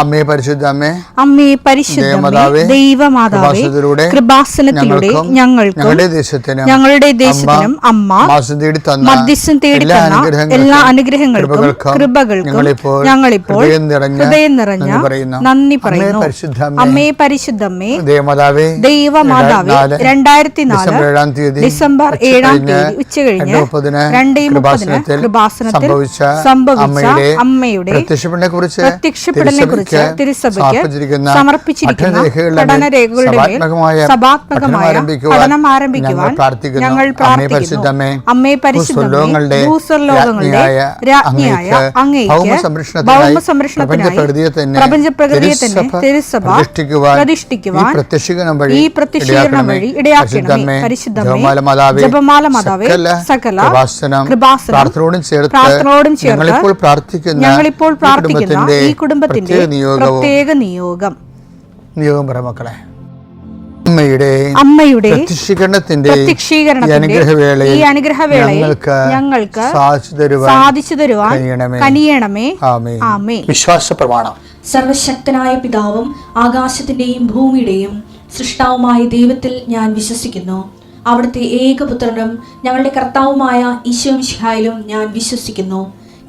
അമ്മേ പരിശുദ്ധ അമ്മേ, അമ്മേ പരിശുദ്ധ ദൈവമാതാവേ, കൃപാസനത്തിലൂടെ ഞങ്ങൾക്കും ഞങ്ങളുടെ ദേശത്തിനും അമ്മ മധ്യസ്ഥം തേടി തന്ന എല്ലാ അനുഗ്രഹങ്ങൾക്കും കൃപകൾക്കും ഞങ്ങളിപ്പോൾ ഹൃദയം നിറഞ്ഞ നന്ദി പറയുന്നു. അമ്മേ പരിശുദ്ധമ്മേ ദൈവമാതാവേ, 2004 ഡിസംബർ 7 ഉച്ചകഴിഞ്ഞ് 2:30 കൃപാസനത്തിൽ സംഭവിച്ച അമ്മയുടെ പ്രത്യക്ഷപ്പെടലിനെ കുറിച്ച് തിരുസഭയ്ക്ക് സമർപ്പിച്ചിരിക്കുന്ന പഠനരേഖകളുടെ മേൽ സഭാത്മകമായ പഠനം ആരംഭിക്കുവാൻ ഞങ്ങൾ പ്രാർത്ഥിക്കുന്നു. അമ്മേ പരിശുദ്ധമേ, ഭൂസ്വർലോകങ്ങളുടെ രാജ്ഞിയായ അങ്ങേയ്ക്ക് ഭൗമസംരക്ഷണത്തിനായി പ്രപഞ്ചപ്രകൃതിയെ തന്നെ തിരുസഭ പ്രതിഷ്ഠിക്കുവാൻ ഈ പ്രത്യക്ഷീകരണം വഴി ഇടയാക്കണമേ. പരിശുദ്ധമേ, ജപമാല മാതാവേ, സകല കൃപാസനം പ്രാർത്ഥനയോടും ചേർത്ത് ഞങ്ങളിപ്പോൾ പ്രാർത്ഥിക്കുന്ന ഈ കുടുംബത്തിന്റെ പ്രത്യേക നിയോഗം മക്കളെ, അമ്മയുടെ പ്രത്യക്ഷീകരണത്തിന്റെ ഈ അനുഗ്രഹവേളയിൽ ഞങ്ങൾക്ക് സാധിച്ചു തരുവാൻ കനിയണമേ. ആമേൻ. വിശ്വാസ പ്രമാണം. സർവശക്തനായ പിതാവും ആകാശത്തിന്റെയും ഭൂമിയുടെയും സൃഷ്ടാവുമായ ദൈവത്തിൽ ഞാൻ വിശ്വസിക്കുന്നു. അവിടുത്തെ ഏകപുത്രനും ഞങ്ങളുടെ കർത്താവുമായ ഈശോമിശിഹായിലും ഞാൻ വിശ്വസിക്കുന്നു.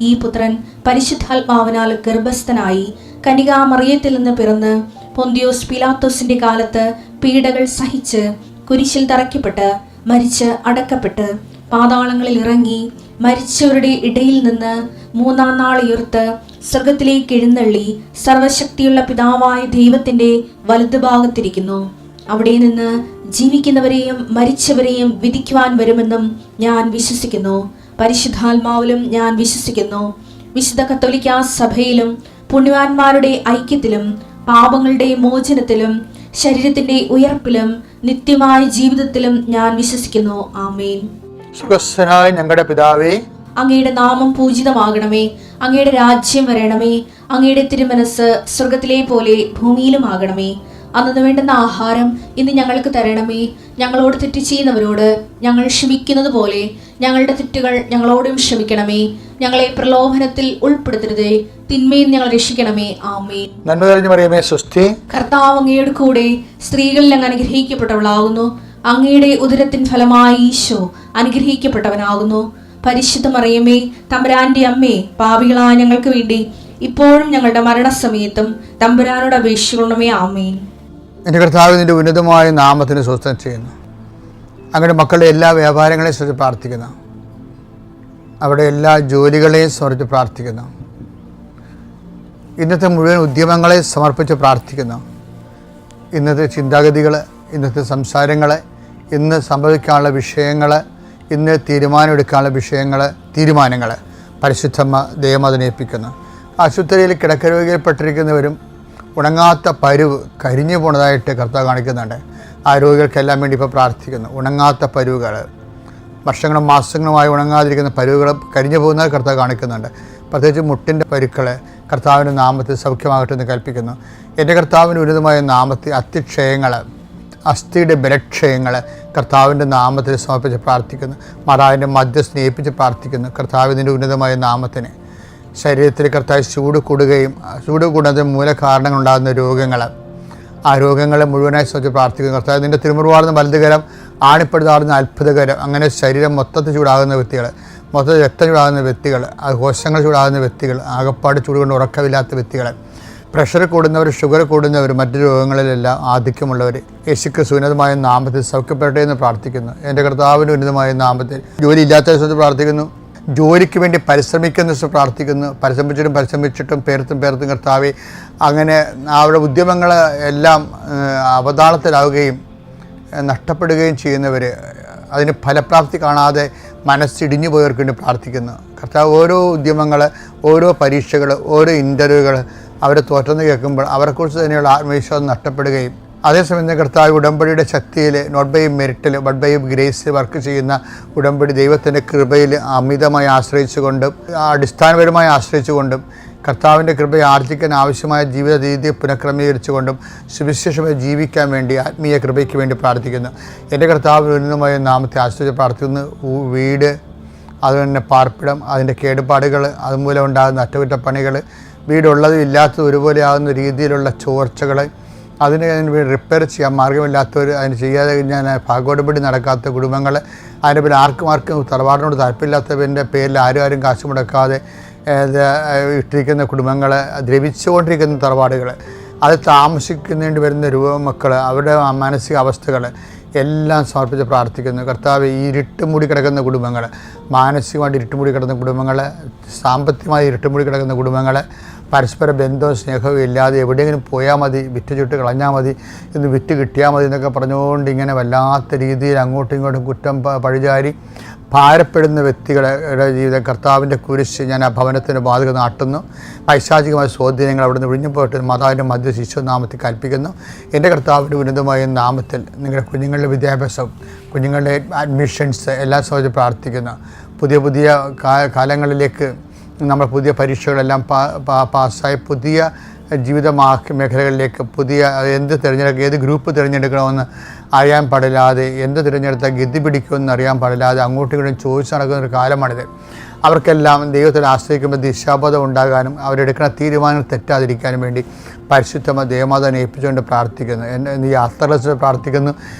ഈ പുത്രൻ പരിശുദ്ധാത്മാവിനാൽ ഗർഭസ്ഥനായി കന്യകാമറിയത്തിൽ നിന്ന് പിറന്ന് പൊന്തിയോസ് പിലാത്തോസിന്റെ കാലത്ത് പീഡകൾ സഹിച്ച് കുരിശിൽ തറയ്ക്കപ്പെട്ട് മരിച്ച് അടക്കപ്പെട്ട് പാതാളങ്ങളിൽ ഇറങ്ങി മരിച്ചവരുടെ ഇടയിൽ നിന്ന് 3-ാം നാൾ ഉയർത്ത് സ്വർഗത്തിലേക്ക് എഴുന്നള്ളി സർവശക്തിയുള്ള പിതാവായ ദൈവത്തിന്റെ വലതുഭാഗത്തിരിക്കുന്നു. അവിടെ നിന്ന് ജീവിക്കുന്നവരെയും മരിച്ചവരെയും വിധിക്കുവാൻ വരുമെന്നും ഞാൻ വിശ്വസിക്കുന്നു. പരിശുദ്ധാത്മാവിലും ഞാൻ വിശ്വസിക്കുന്നു. വിശുദ്ധ കത്തോലിക്കാ സഭയിലും പുണ്യവാന്മാരുടെ ഐക്യത്തിലും പാപങ്ങളുടെ മോചനത്തിലും ശരീരത്തിന്റെ ഉയർപ്പിലും നിത്യമായ ജീവിതത്തിലും ഞാൻ വിശ്വസിക്കുന്നു. ആമേൻ. സുഖസ്ഥനായ ഞങ്ങളുടെ പിതാവേ, അങ്ങയുടെ നാമം പൂജിതമാകണമേ. അങ്ങയുടെ രാജ്യം വരണമേ. അങ്ങയുടെ തിരുമനസ് സ്വർഗത്തിലെ പോലെ ഭൂമിയിലും ആകണമേ. അന്നു വേണ്ടുന്ന ആഹാരം ഇന്ന് ഞങ്ങൾക്ക് തരണമേ. ഞങ്ങളോട് തെറ്റ് ചെയ്യുന്നവരോട് ഞങ്ങൾ ക്ഷമിക്കുന്നത് പോലെ ഞങ്ങളുടെ തെറ്റുകൾ ഞങ്ങളോടും ക്ഷമിക്കണമേ. ഞങ്ങളെ പ്രലോഭനത്തിൽ ഉൾപ്പെടുത്തരുതേ, തിന്മയിൽ ഞങ്ങൾ രക്ഷിക്കണമേ. ആമേൻ. നന്മ നിറഞ്ഞ മറിയമേ, സ്വസ്തി. കർത്താവ് അങ്ങയുടെ കൂടെ സ്ത്രീകളിൽ അങ്ങ് അനുഗ്രഹിക്കപ്പെട്ടവളാകുന്നു. അങ്ങയുടെ ഉദരത്തിൻ ഫലമായി ഈശോ അനുഗ്രഹിക്കപ്പെട്ടവനാകുന്നു. പരിശുദ്ധ മറിയമേ, തമ്പുരാന്റെ അമ്മേ, പാപികളായ ഞങ്ങൾക്ക് വേണ്ടി ഇപ്പോഴും ഞങ്ങളുടെ മരണസമയത്തും തമ്പുരാനോട് അപേക്ഷിക്കണമേ. ആമേൻ. എൻ്റെ കർത്താവ് നിന്റെ ഉന്നതമായ നാമത്തിന് സ്വസ്ഥം ചെയ്യുന്നു. അങ്ങയുടെ മക്കളുടെ എല്ലാ വ്യാപാരങ്ങളെയും സ്മരിച്ച് പ്രാർത്ഥിക്കുന്നു. അവിടെ എല്ലാ ജോലികളെയും സ്മരിച്ച് പ്രാർത്ഥിക്കുന്നു. ഇന്നത്തെ മുഴുവൻ ഉദ്യമങ്ങളെ സമർപ്പിച്ച് പ്രാർത്ഥിക്കുന്നു. ഇന്നത്തെ ചിന്താഗതികൾ, ഇന്നത്തെ സംസാരങ്ങൾ, ഇന്ന് സംഭവിക്കാനുള്ള വിഷയങ്ങൾ, ഇന്ന് തീരുമാനമെടുക്കാനുള്ള തീരുമാനങ്ങൾ പരിശുദ്ധമ്മ ദൈവം ഏൽപ്പിക്കുന്നു. ആശുപത്രിയിൽ കിടക്കരോഗിയിൽപ്പെട്ടിരിക്കുന്നവരും ഉണങ്ങാത്ത പരുവ് കരിഞ്ഞു പോണതായിട്ട് കർത്താവ് കാണിക്കുന്നുണ്ട്. ആ രോഗികൾക്കെല്ലാം വേണ്ടി ഇപ്പോൾ പ്രാർത്ഥിക്കുന്നു. ഉണങ്ങാത്ത പരുവുകൾ, വർഷങ്ങളും മാസങ്ങളുമായി ഉണങ്ങാതിരിക്കുന്ന പരുവുകൾ കരിഞ്ഞു പോകുന്നത് കർത്താവ് കാണിക്കുന്നുണ്ട്. പ്രത്യേകിച്ച് മുട്ടിൻ്റെ പരുക്കൾ കർത്താവിൻ്റെ നാമത്തിൽ സൗഖ്യമാകട്ടെ എന്ന് കൽപ്പിക്കുന്നു. എൻ്റെ കർത്താവിൻ്റെ ഉന്നതമായ നാമത്തിൽ അസ്ഥിക്ഷയങ്ങൾ, അസ്ഥിയുടെ ബലക്ഷയങ്ങൾ കർത്താവിൻ്റെ നാമത്തിൽ സമർപ്പിച്ച് പ്രാർത്ഥിക്കുന്നു. മാതാവിൻ്റെ മധ്യ സ്നേഹിപ്പിച്ച് പ്രാർത്ഥിക്കുന്നു. കർത്താവിൻ്റെ ഉന്നതമായ നാമത്തിന് ശരീരത്തിൽ കർത്താവ് ചൂട് കൂടുന്നതിന് മൂലകാരണങ്ങളുണ്ടാകുന്ന രോഗങ്ങൾ, ആ രോഗങ്ങളെ മുഴുവനായി ശ്രദ്ധിച്ച് പ്രാർത്ഥിക്കുന്നു. കർത്താവ് നിൻ്റെ തിരുമുറുവാർന്ന വലതുകരം, ആണിപ്പെടുത്താറുന്ന അത്ഭുതകരം, അങ്ങനെ ശരീരം മൊത്തത്തിൽ ചൂടാകുന്ന വ്യക്തികൾ, മൊത്തത്തിൽ രക്തം ചൂടാകുന്ന വ്യക്തികൾ, കോശങ്ങൾ ചൂടാകുന്ന വ്യക്തികൾ, ആകപ്പാട് ചൂട് കൊണ്ട് ഉറക്കമില്ലാത്ത വ്യക്തികൾ, പ്രഷർ കൂടുന്നവർ, ഷുഗർ കൂടുന്നവർ, മറ്റു രോഗങ്ങളിലെല്ലാം ആധിക്യമുള്ളവർ യേശുക്രിസ്തു ഉന്നതമായ നാമത്തിൽ സൗഖ്യപ്പെടട്ടെ എന്ന് പ്രാർത്ഥിക്കുന്നു. എൻ്റെ കർത്താവിൻ്റെ ഉന്നതമായ നാമത്തിൽ ജോലി ഇല്ലാത്ത ദിവസത്തിൽ പ്രാർത്ഥിക്കുന്നു. ജോലിക്ക് വേണ്ടി പരിശ്രമിക്കുന്ന ദിവസം പ്രാർത്ഥിക്കുന്നു. പരിശ്രമിച്ചിട്ടും പേർത്തും കർത്താവെ, അങ്ങനെ അവരുടെ ഉദ്യമങ്ങൾ എല്ലാം അവതാളത്തിലാവുകയും നഷ്ടപ്പെടുകയും ചെയ്യുന്നവർ, അതിന് ഫലപ്രാപ്തി കാണാതെ മനസ്സിടിഞ്ഞു പോയവർക്ക് വേണ്ടി പ്രാർത്ഥിക്കുന്നു. കർത്താവ് ഓരോ ഉദ്യമങ്ങൾ, ഓരോ പരീക്ഷകൾ, ഓരോ ഇൻ്റർവ്യൂകൾ അവരെ തോറ്റെന്ന് കേൾക്കുമ്പോൾ അവരെക്കുറിച്ച് തന്നെയുള്ള ആത്മവിശ്വാസം നഷ്ടപ്പെടുകയും, അതേസമയം കർത്താവ് ഉടമ്പടിയുടെ ശക്തിയിൽ നോട്ട് ബൈ മെറിറ്റിൽ ബട്ട് ബൈ ഗ്രേസ് വർക്ക് ചെയ്യുന്ന ഉടമ്പടി ദൈവത്തിൻ്റെ കൃപയിൽ അമിതമായി ആശ്രയിച്ചുകൊണ്ടും അടിസ്ഥാനപരമായി ആശ്രയിച്ചുകൊണ്ടും കർത്താവിൻ്റെ കൃപയെ ആർജിക്കാൻ ആവശ്യമായ ജീവിത രീതിയെ പുനഃക്രമീകരിച്ചുകൊണ്ടും സുവിശേഷമായി ജീവിക്കാൻ വേണ്ടി ആത്മീയ കൃപയ്ക്ക് വേണ്ടി പ്രാർത്ഥിക്കുന്നു. എൻ്റെ കർത്താവിന് ഉന്നതമായ നാമത്തെ ആശ്രയിച്ച് പ്രാർത്ഥിക്കുന്നു. വീട്, അതുതന്നെ പാർപ്പിടം, അതിൻ്റെ കേടുപാടുകൾ, അതുമൂലം ഉണ്ടാകുന്ന അറ്റകുറ്റപ്പണികൾ, വീടുള്ളതും ഇല്ലാത്തതും ഒരുപോലെ ആകുന്ന രീതിയിലുള്ള ചോർച്ചകൾ, അതിന് റിപ്പയർ ചെയ്യാൻ മാർഗമില്ലാത്തവർ, അതിന് ചെയ്യാതെ ഞാൻ ഭാഗോടപടി നടക്കാത്ത കുടുംബങ്ങൾ, അതിൻ്റെ പേരിൽ ആർക്കും തറവാടിനോട് താല്പര്യമില്ലാത്തവൻ്റെ പേരിൽ ആരും കാശ് മുടക്കാതെ ഇട്ടിരിക്കുന്ന കുടുംബങ്ങൾ, ദ്രവിച്ചുകൊണ്ടിരിക്കുന്ന തറവാടുകൾ, അത് താമസിക്കുന്നതിന് വരുന്ന രൂപമക്കൾ, അവരുടെ മാനസിക അവസ്ഥകൾ എല്ലാം സമർപ്പിച്ച് പ്രാർത്ഥിക്കുന്നു. കർത്താവ്, ഈ ഇരുട്ടുമൂടി കിടക്കുന്ന കുടുംബങ്ങൾ, മാനസികമായിട്ട് ഇരുട്ടുമൂടി കിടക്കുന്ന കുടുംബങ്ങൾ, സാമ്പത്തികമായി ഇരുട്ടുമൂടി കിടക്കുന്ന കുടുംബങ്ങൾ, പരസ്പര ബന്ധവും സ്നേഹവും ഇല്ലാതെ എവിടെയെങ്കിലും പോയാൽ മതി, വിറ്റ് ചുട്ട് കളഞ്ഞാൽ മതി, ഇന്ന് വിറ്റ് കിട്ടിയാൽ മതി എന്നൊക്കെ പറഞ്ഞുകൊണ്ട് ഇങ്ങനെ വല്ലാത്ത രീതിയിൽ അങ്ങോട്ടും ഇങ്ങോട്ടും കുറ്റം പഴിചാരി ഭാരപ്പെടുന്ന വ്യക്തികളുടെ ജീവിതം കർത്താവിൻ്റെ കുരിശ് ഞാൻ ആ ഭവനത്തിന് ബാധക നാട്ടുന്നു. പൈശാചികമായ സ്വാധീനങ്ങൾ അവിടെ നിന്ന് ഒഴിഞ്ഞു പോയിട്ട് മാതാവിൻ്റെ മധ്യ ശിശുനാമത്തിൽ കൽപ്പിക്കുന്നു. എൻ്റെ കർത്താവിൻ്റെ ഉന്നതമായ നാമത്തിൽ നിങ്ങളുടെ കുഞ്ഞുങ്ങളുടെ വിദ്യാഭ്യാസം, കുഞ്ഞുങ്ങളുടെ അഡ്മിഷൻസ് എല്ലാം സംബന്ധിച്ച് പ്രാർത്ഥിക്കുന്നു. പുതിയ കാലങ്ങളിലേക്ക് നമ്മൾ പുതിയ പരീക്ഷകളെല്ലാം പാസ്സായി പുതിയ ജീവിത മേഖലകളിലേക്ക് ഏത് ഗ്രൂപ്പ് തിരഞ്ഞെടുക്കണമെന്ന് അറിയാൻ പാടില്ലാതെ, എന്ത് തിരഞ്ഞെടുത്താൽ ഗതി പിടിക്കുമെന്ന് അറിയാൻ പാടില്ലാതെ അങ്ങോട്ടും ഇങ്ങോട്ടും ചോദിച്ചു നടക്കുന്ന ഒരു കാലമാണിത്. അവർക്കെല്ലാം ദൈവത്തിൽ ആശ്രയിക്കുമ്പോൾ ദിശാബോധം ഉണ്ടാകാനും അവരെടുക്കുന്ന തീരുമാനങ്ങൾ തെറ്റാതിരിക്കാനും വേണ്ടി പരിശുദ്ധമായ ദേവമാതാവിനെ ഏൽപ്പിച്ചുകൊണ്ട് പ്രാർത്ഥിക്കുന്നു. എൻ്റെ യാത്രകളെ പ്രാർത്ഥിക്കുന്നു.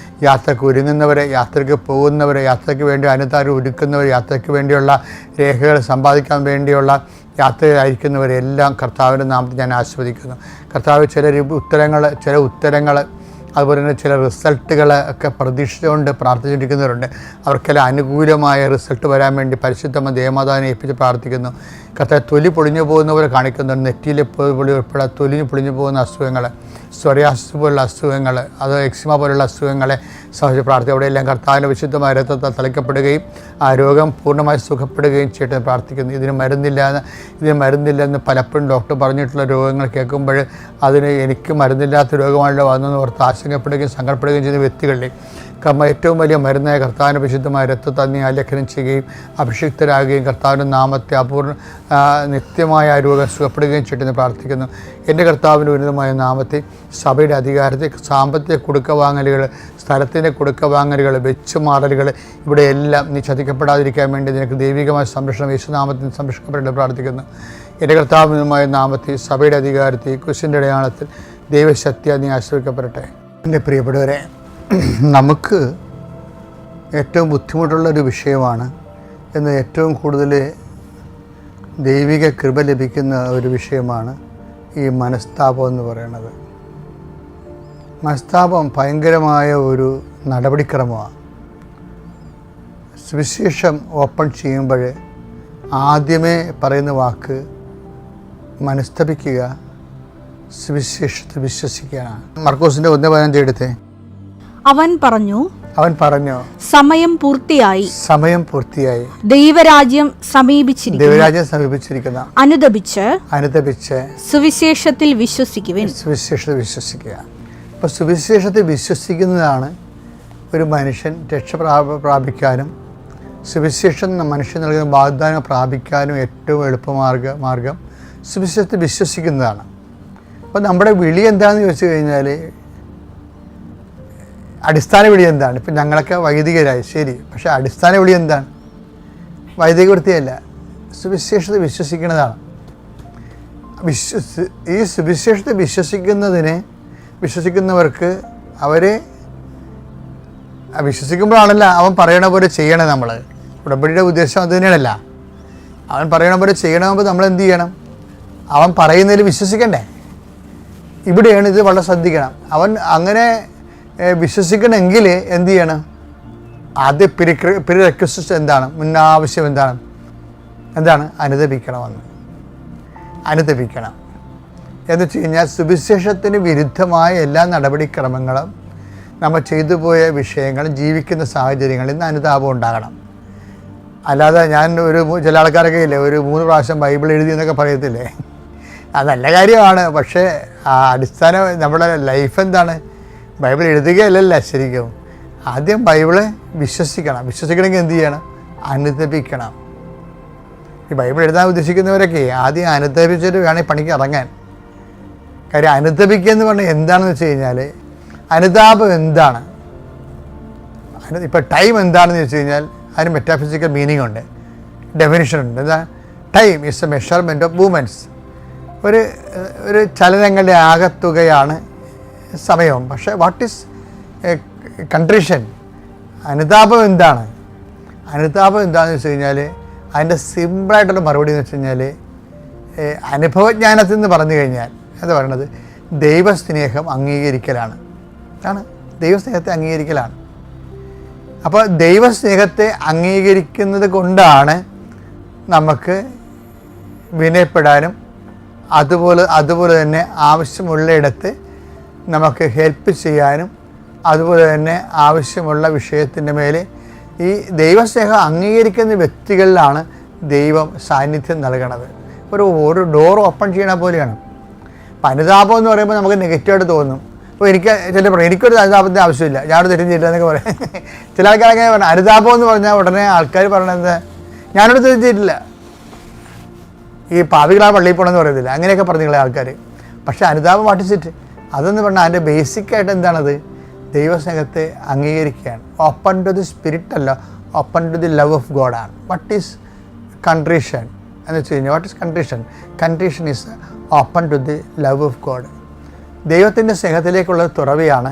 യാത്രയ്ക്ക് ഒരുങ്ങുന്നവരെ, യാത്രയ്ക്ക് പോകുന്നവരെ, യാത്രയ്ക്ക് വേണ്ടി അനുതാരം ഒരുക്കുന്നവർ, യാത്രയ്ക്ക് വേണ്ടിയുള്ള രേഖകൾ സമ്പാദിക്കാൻ വേണ്ടിയുള്ള യാത്രയിലായിരിക്കുന്നവരെല്ലാം കർത്താവിൻ്റെ നാമത്തിൽ ഞാൻ ആസ്വദിക്കുന്നു. കർത്താവ് ചില ഉത്തരങ്ങൾ അതുപോലെ തന്നെ ചില റിസൾട്ടുകൾ ഒക്കെ പ്രതീക്ഷിച്ചുകൊണ്ട് പ്രാർത്ഥിച്ചുകൊണ്ടിരിക്കുന്നവരുണ്ട്. അവർക്കെല്ലാം അനുകൂലമായ റിസൾട്ട് വരാൻ വേണ്ടി പരിശുദ്ധമായ ദേവമാതാവിനെ ഏൽപ്പിച്ച് പ്രാർത്ഥിക്കുന്നു. കർത്താവ് തൊലി പൊളിഞ്ഞു പോകുന്നവരെ കാണിക്കുന്നുണ്ട്. നെറ്റിയിലെ പൊളി ഉൾപ്പെടെ തൊലിഞ്ഞ് പൊളിഞ്ഞു പോകുന്ന അസുഖങ്ങൾ, സോറിയാസിസ് പോലുള്ള അസുഖങ്ങൾ, അത് എക്സിമ പോലുള്ള അസുഖങ്ങളെ സംബന്ധിച്ച് പ്രാർത്ഥിക്കുക. അവിടെയെല്ലാം കർത്താവിൻ്റെ വിശുദ്ധമായ രക്തത്താൽ തളിക്കപ്പെടുകയും ആ രോഗം പൂർണ്ണമായി സുഖപ്പെടുകയും ചെയ്തിട്ട് പ്രാർത്ഥിക്കുന്നു. ഇതിന് മരുന്നില്ലെന്ന് പലപ്പോഴും ഡോക്ടർ പറഞ്ഞിട്ടുള്ള രോഗങ്ങൾ കേൾക്കുമ്പോൾ എനിക്ക് മരുന്നില്ലാത്ത രോഗമാണല്ലോ വന്നെന്ന് ഓർത്ത് ആശങ്കപ്പെടുകയും സങ്കടപ്പെടുകയും ചെയ്യുന്ന വ്യക്തികളിലേക്ക് ഏറ്റവും വലിയ മരുന്നായ കർത്താവിൻ്റെ വിശുദ്ധമായ രക്തത്താൽ നീ ആലേഖനം ചെയ്യുകയും അഭിഷിക്തരാകുകയും കർത്താവിൻ്റെ നാമത്തെ നിത്യമായ ആ രോഗം സുഖപ്പെടുകയും ചെയ്തെന്ന് പ്രാർത്ഥിക്കുന്നു. എൻ്റെ കർത്താവിൻ്റെ ഉന്നതമായ നാമത്തെ സഭയുടെ അധികാരത്തെ, സാമ്പത്തിക കൊടുക്കവാങ്ങലുകൾ, സ്ഥലത്തിൻ്റെ കൊടുക്കവാങ്ങലുകൾ, വെച്ചുമാറലുകൾ, ഇവിടെ എല്ലാം നീ ചതിക്കപ്പെടാതിരിക്കാൻ വേണ്ടി നിനക്ക് ദൈവികമായ സംരക്ഷണം യേശുനാമത്തിൽ സംരക്ഷിക്കപ്പെടേണ്ടത് പ്രാർത്ഥിക്കുന്നു. എൻ്റെ കർത്താവിനുമായ നാമത്തെ സഭയുടെ അധികാരത്തെ കുരിശിൻ്റെ അടയാളത്തിൽ ദൈവശക്തിയാൽ നീ ആശ്രയിക്കപ്പെടട്ടെ. എൻ്റെ പ്രിയപ്പെട്ടവരെ, നമുക്ക് ഏറ്റവും ബുദ്ധിമുട്ടുള്ളൊരു വിഷയമാണ് എന്ന് ഏറ്റവും കൂടുതൽ ദൈവിക കൃപ ലഭിക്കുന്ന ഒരു വിഷയമാണ് ഈ മനസ്താപം എന്ന് പറയുന്നത്. മനസ്താപം ഭയങ്കരമായ ഒരു നടപടിക്രമമാണ്. സുവിശേഷം ഓപ്പൺ ചെയ്യുമ്പോൾ ആദ്യമേ പറയുന്ന വാക്ക് മനസ്തപിക്കുക, സുവിശേഷത്തെ വിശ്വസിക്കുക. മർക്കോസിൻ്റെ 1:15 എടുത്തേ. അവൻ പറഞ്ഞു സമയം പൂർത്തിയായി, ദൈവരാജ്യം സമീപിച്ചിരിക്കുന്നു, അനുദപിച്ച് സുവിശേഷത്തിൽ വിശ്വസിക്കുക. അപ്പോൾ സുവിശേഷത്തിൽ വിശ്വസിക്കുന്നതാണ് ഒരു മനുഷ്യൻ രക്ഷ പ്രാപിക്കാനും സുവിശേഷം മനുഷ്യൻ നൽകുന്ന വാഗ്ദാനം പ്രാപിക്കാനും ഏറ്റവും എളുപ്പമാർഗം സുവിശേഷത്തിൽ വിശ്വസിക്കുന്നതാണ്. അപ്പോൾ നമ്മുടെ വിളി എന്താണെന്ന് ചോദിച്ചു കഴിഞ്ഞാൽ, അടിസ്ഥാന വിളി എന്താണ്? ഇപ്പം ഞങ്ങളൊക്കെ വൈദികരായി, ശരി, പക്ഷേ അടിസ്ഥാന വിളി എന്താണ്? വൈദിക വൃത്തിയല്ല, സുവിശേഷത്തെ വിശ്വസിക്കുന്നതാണ്. ഈ സുവിശേഷത്തെ വിശ്വസിക്കുന്നവർക്ക് അവരെ വിശ്വസിക്കുമ്പോഴാണല്ല അവൻ പറയണ പോലെ ചെയ്യണേ. നമ്മൾ ഉടമ്പടിയുടെ ഉദ്ദേശം അത് തന്നെയാണല്ല. അവൻ പറയണ പോലെ ചെയ്യണമെങ്കിൽ നമ്മൾ എന്ത് ചെയ്യണം? അവൻ പറയുന്നതിൽ വിശ്വസിക്കണ്ടേ? ഇവിടെയാണ് ഇത് വളരെ ശ്രദ്ധിക്കണം. അവൻ അങ്ങനെ വിശ്വസിക്കണമെങ്കിൽ എന്ത് ചെയ്യണം? ആദ്യ പ്രിറെക്വിസിറ്റ് എന്താണ്? മുന്നാവശ്യം എന്താണ്? അനുദപിക്കണം എന്ന് വെച്ച് കഴിഞ്ഞാൽ സുവിശേഷത്തിന് വിരുദ്ധമായ എല്ലാ നടപടിക്രമങ്ങളും നമ്മൾ ചെയ്തു പോയ വിഷയങ്ങൾ, ജീവിക്കുന്ന സാഹചര്യങ്ങളിൽ നിന്ന് അനുതാപം ഉണ്ടാകണം. അല്ലാതെ ചില ആൾക്കാരൊക്കെ ഇല്ലേ, ഒരു 3 പ്രാവശ്യം ബൈബിൾ എഴുതി എന്നൊക്കെ പറയത്തില്ലേ, അത് നല്ല കാര്യമാണ്. പക്ഷേ ആ അടിസ്ഥാനം നമ്മുടെ ലൈഫ് എന്താണ്? ബൈബിൾ എഴുതുകയല്ലല്ല ശരിക്കും. ആദ്യം ബൈബിള് വിശ്വസിക്കണമെങ്കിൽ എന്ത് ചെയ്യണം? അനുദപിക്കണം. ഈ ബൈബിൾ എഴുതാൻ ഉദ്ദേശിക്കുന്നവരൊക്കെ ആദ്യം അനുദപിച്ചിട്ട് വേണം ഈ പണിക്ക് ഇറങ്ങാൻ. കാര്യം അനുദപിക്കുക എന്ന് പറഞ്ഞാൽ എന്താണെന്ന് വെച്ച് കഴിഞ്ഞാൽ, അനുതാപം എന്താണ്? ഇപ്പോൾ ടൈം എന്താണെന്ന് വെച്ച് കഴിഞ്ഞാൽ അതിന് മെറ്റാഫിസിക്കൽ മീനിങ് ഉണ്ട്, ഡെഫിനിഷൻ ഉണ്ട്. എന്താ? Time is A measurement of movements. ഒരു ചലനങ്ങളുടെ ആകത്തുകയാണ് സമയം. പക്ഷേ വാട്ട് ഈസ് കൺട്രീഷൻ? അനുതാപം എന്താണ്? അനുതാപം എന്താണെന്ന് വെച്ച് കഴിഞ്ഞാൽ അതിൻ്റെ സിമ്പിളായിട്ടുള്ള മറുപടി എന്ന് വെച്ച് കഴിഞ്ഞാൽ അനുഭവജ്ഞാനത്തിൽ നിന്ന് പറഞ്ഞു കഴിഞ്ഞാൽ എന്താ പറയണത്? ദൈവസ്നേഹം അംഗീകരിക്കലാണ്. ആണ് ദൈവസ്നേഹത്തെ അംഗീകരിക്കലാണ്. അപ്പോൾ ദൈവസ്നേഹത്തെ അംഗീകരിക്കുന്നത് കൊണ്ടാണ് നമുക്ക് വിനയപ്പെടാനും അതുപോലെ തന്നെ ആവശ്യമുള്ളയിടത്ത് നമുക്ക് ഹെൽപ്പ് ചെയ്യാനും അതുപോലെ തന്നെ ആവശ്യമുള്ള വിഷയത്തിൻ്റെ മേലെ ഈ ദൈവസ്നേഹം അംഗീകരിക്കുന്ന വ്യക്തികളിലാണ് ദൈവം സാന്നിധ്യം നൽകണത്. ഒരു ഡോർ ഓപ്പൺ ചെയ്യണ പോലെയാണ്. അപ്പം അനുതാപം എന്ന് പറയുമ്പോൾ നമുക്ക് നെഗറ്റീവായിട്ട് തോന്നും. അപ്പോൾ എനിക്കൊരു അനുതാപത്തിൻ്റെ ആവശ്യമില്ല, ഞാനൊരു തെറ്റും ചെയ്തില്ല എന്നൊക്കെ പറയാം. ചില ആൾക്കാരൊക്കെ പറഞ്ഞു അനുതാപം എന്ന് പറഞ്ഞാൽ ഉടനെ ആൾക്കാർ പറയണത് ഞാനൊരു തെറ്റും ചെയ്തിട്ടില്ല, ഈ പാവികളാണ് പള്ളിയിൽ പോകണമെന്ന് പറയത്തില്ല, അങ്ങനെയൊക്കെ പറഞ്ഞിട്ടുള്ള ആൾക്കാർ. പക്ഷേ അനുതാപം വാട്ടിച്ചിട്ട് അതെന്ന് പറഞ്ഞാൽ അതിൻ്റെ ബേസിക്കായിട്ട് എന്താണത്? ദൈവസ്നേഹത്തെ അംഗീകരിക്കുകയാണ്. ഓപ്പൺ ടു ദി സ്പിരിറ്റ് അല്ല, open to the love of ഗോഡാണ്. വാട്ട് ഈസ് കൺട്രീഷൻ എന്ന് വെച്ച് കഴിഞ്ഞാൽ what is contrition? Contrition is open to the love of God. ദൈവത്തിൻ്റെ സ്നേഹത്തിലേക്കുള്ള തുറവിയാണ്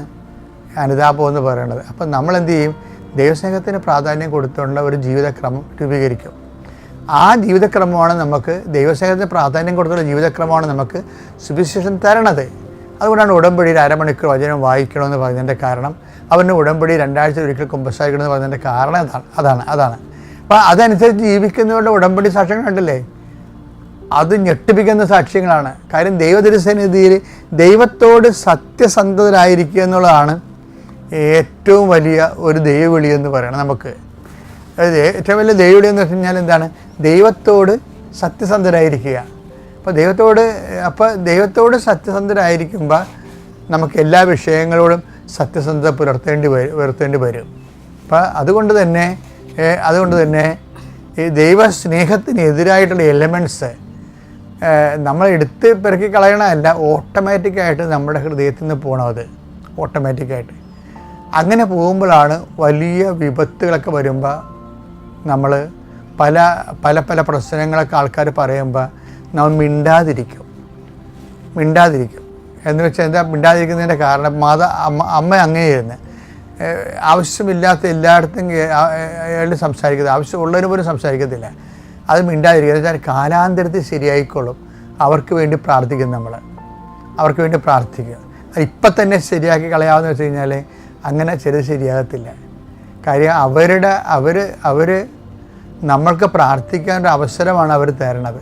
അനുതാപം എന്ന് പറയുന്നത്. അപ്പം നമ്മൾ എന്ത് ചെയ്യും? ദൈവസ്നേഹത്തിന് പ്രാധാന്യം കൊടുത്തുകൊണ്ട് ഒരു ജീവിതക്രമം രൂപീകരിക്കും. ആ ജീവിതക്രമമാണ് നമുക്ക് ദൈവസ്നേഹത്തിന് പ്രാധാന്യം കൊടുത്തുള്ള ജീവിതക്രമമാണ് നമുക്ക് സുവിശേഷം തരണത്. അതുകൊണ്ടാണ് ഉടമ്പടിയിൽ അരമണിക്കൂർ വചനം വായിക്കണമെന്ന് പറഞ്ഞതിൻ്റെ കാരണം. അവൻ്റെ ഉടമ്പടി 2 ആഴ്ച ഒരിക്കൽ കുമ്പസാരിക്കണമെന്ന് പറഞ്ഞതിൻ്റെ കാരണം അതാണ്. അപ്പോൾ അതനുസരിച്ച് ജീവിക്കുന്നവരുടെ ഉടമ്പടി സാക്ഷ്യങ്ങൾ കണ്ടില്ലേ? അത് ഞെട്ടിപ്പിക്കുന്ന സാക്ഷ്യങ്ങളാണ്. കാര്യം ദൈവതിരുസന്നിധിയിൽ ദൈവത്തോട് സത്യസന്ധരായിരിക്കുക എന്നുള്ളതാണ് ഏറ്റവും വലിയ ഒരു ദൈവവിളി എന്ന് പറയണം നമുക്ക്. അതായത് ഏറ്റവും വലിയ ദൈവവിളി എന്ന് വെച്ച് കഴിഞ്ഞാൽ എന്താണ്? ദൈവത്തോട് സത്യസന്ധരായിരിക്കുക. അപ്പോൾ ദൈവത്തോട് സത്യസന്ധരായിരിക്കുമ്പോൾ നമുക്ക് എല്ലാ വിഷയങ്ങളോടും സത്യസന്ധത പുലർത്തേണ്ടി വരും. അപ്പോൾ അതുകൊണ്ട് തന്നെ ഈ ദൈവസ്നേഹത്തിനെതിരായിട്ടുള്ള എലമെൻറ്റ്സ് നമ്മൾ എടുത്ത് പെറുക്കി കളയണമല്ല, ഓട്ടോമാറ്റിക്കായിട്ട് നമ്മുടെ ഹൃദയത്തിൽ നിന്ന് പോകണത് ഓട്ടോമാറ്റിക്കായിട്ട്. അങ്ങനെ പോകുമ്പോഴാണ് വലിയ വിപത്തുകളൊക്കെ വരുമ്പോൾ നമ്മൾ പല പ്രശ്നങ്ങളൊക്കെ ആൾക്കാർ പറയുമ്പോൾ നമ്മൾ മിണ്ടാതിരിക്കും. എന്ന് വെച്ചാൽ എന്താ മിണ്ടാതിരിക്കുന്നതിൻ്റെ കാരണം? അമ്മ അങ്ങനെയായിരുന്നു, ആവശ്യമില്ലാത്ത എല്ലായിടത്തും അയാൾ സംസാരിക്കുന്നത്, ആവശ്യമുള്ളവന് പോലും സംസാരിക്കത്തില്ല. അത് മിണ്ടാതിരിക്കുക എന്ന് വെച്ചാൽ കാലാന്തരത്തിൽ ശരിയായിക്കോളും. അവർക്ക് വേണ്ടി പ്രാർത്ഥിക്കും അവർക്ക് വേണ്ടി പ്രാർത്ഥിക്കുക. ഇപ്പം തന്നെ ശരിയാക്കി കളയാമെന്ന് വെച്ച് കഴിഞ്ഞാൽ അങ്ങനെ ശരിയാകത്തില്ല. കാര്യം അവർ നമ്മൾക്ക് പ്രാർത്ഥിക്കാനൊരു അവസരമാണ് അവർ തരണത്.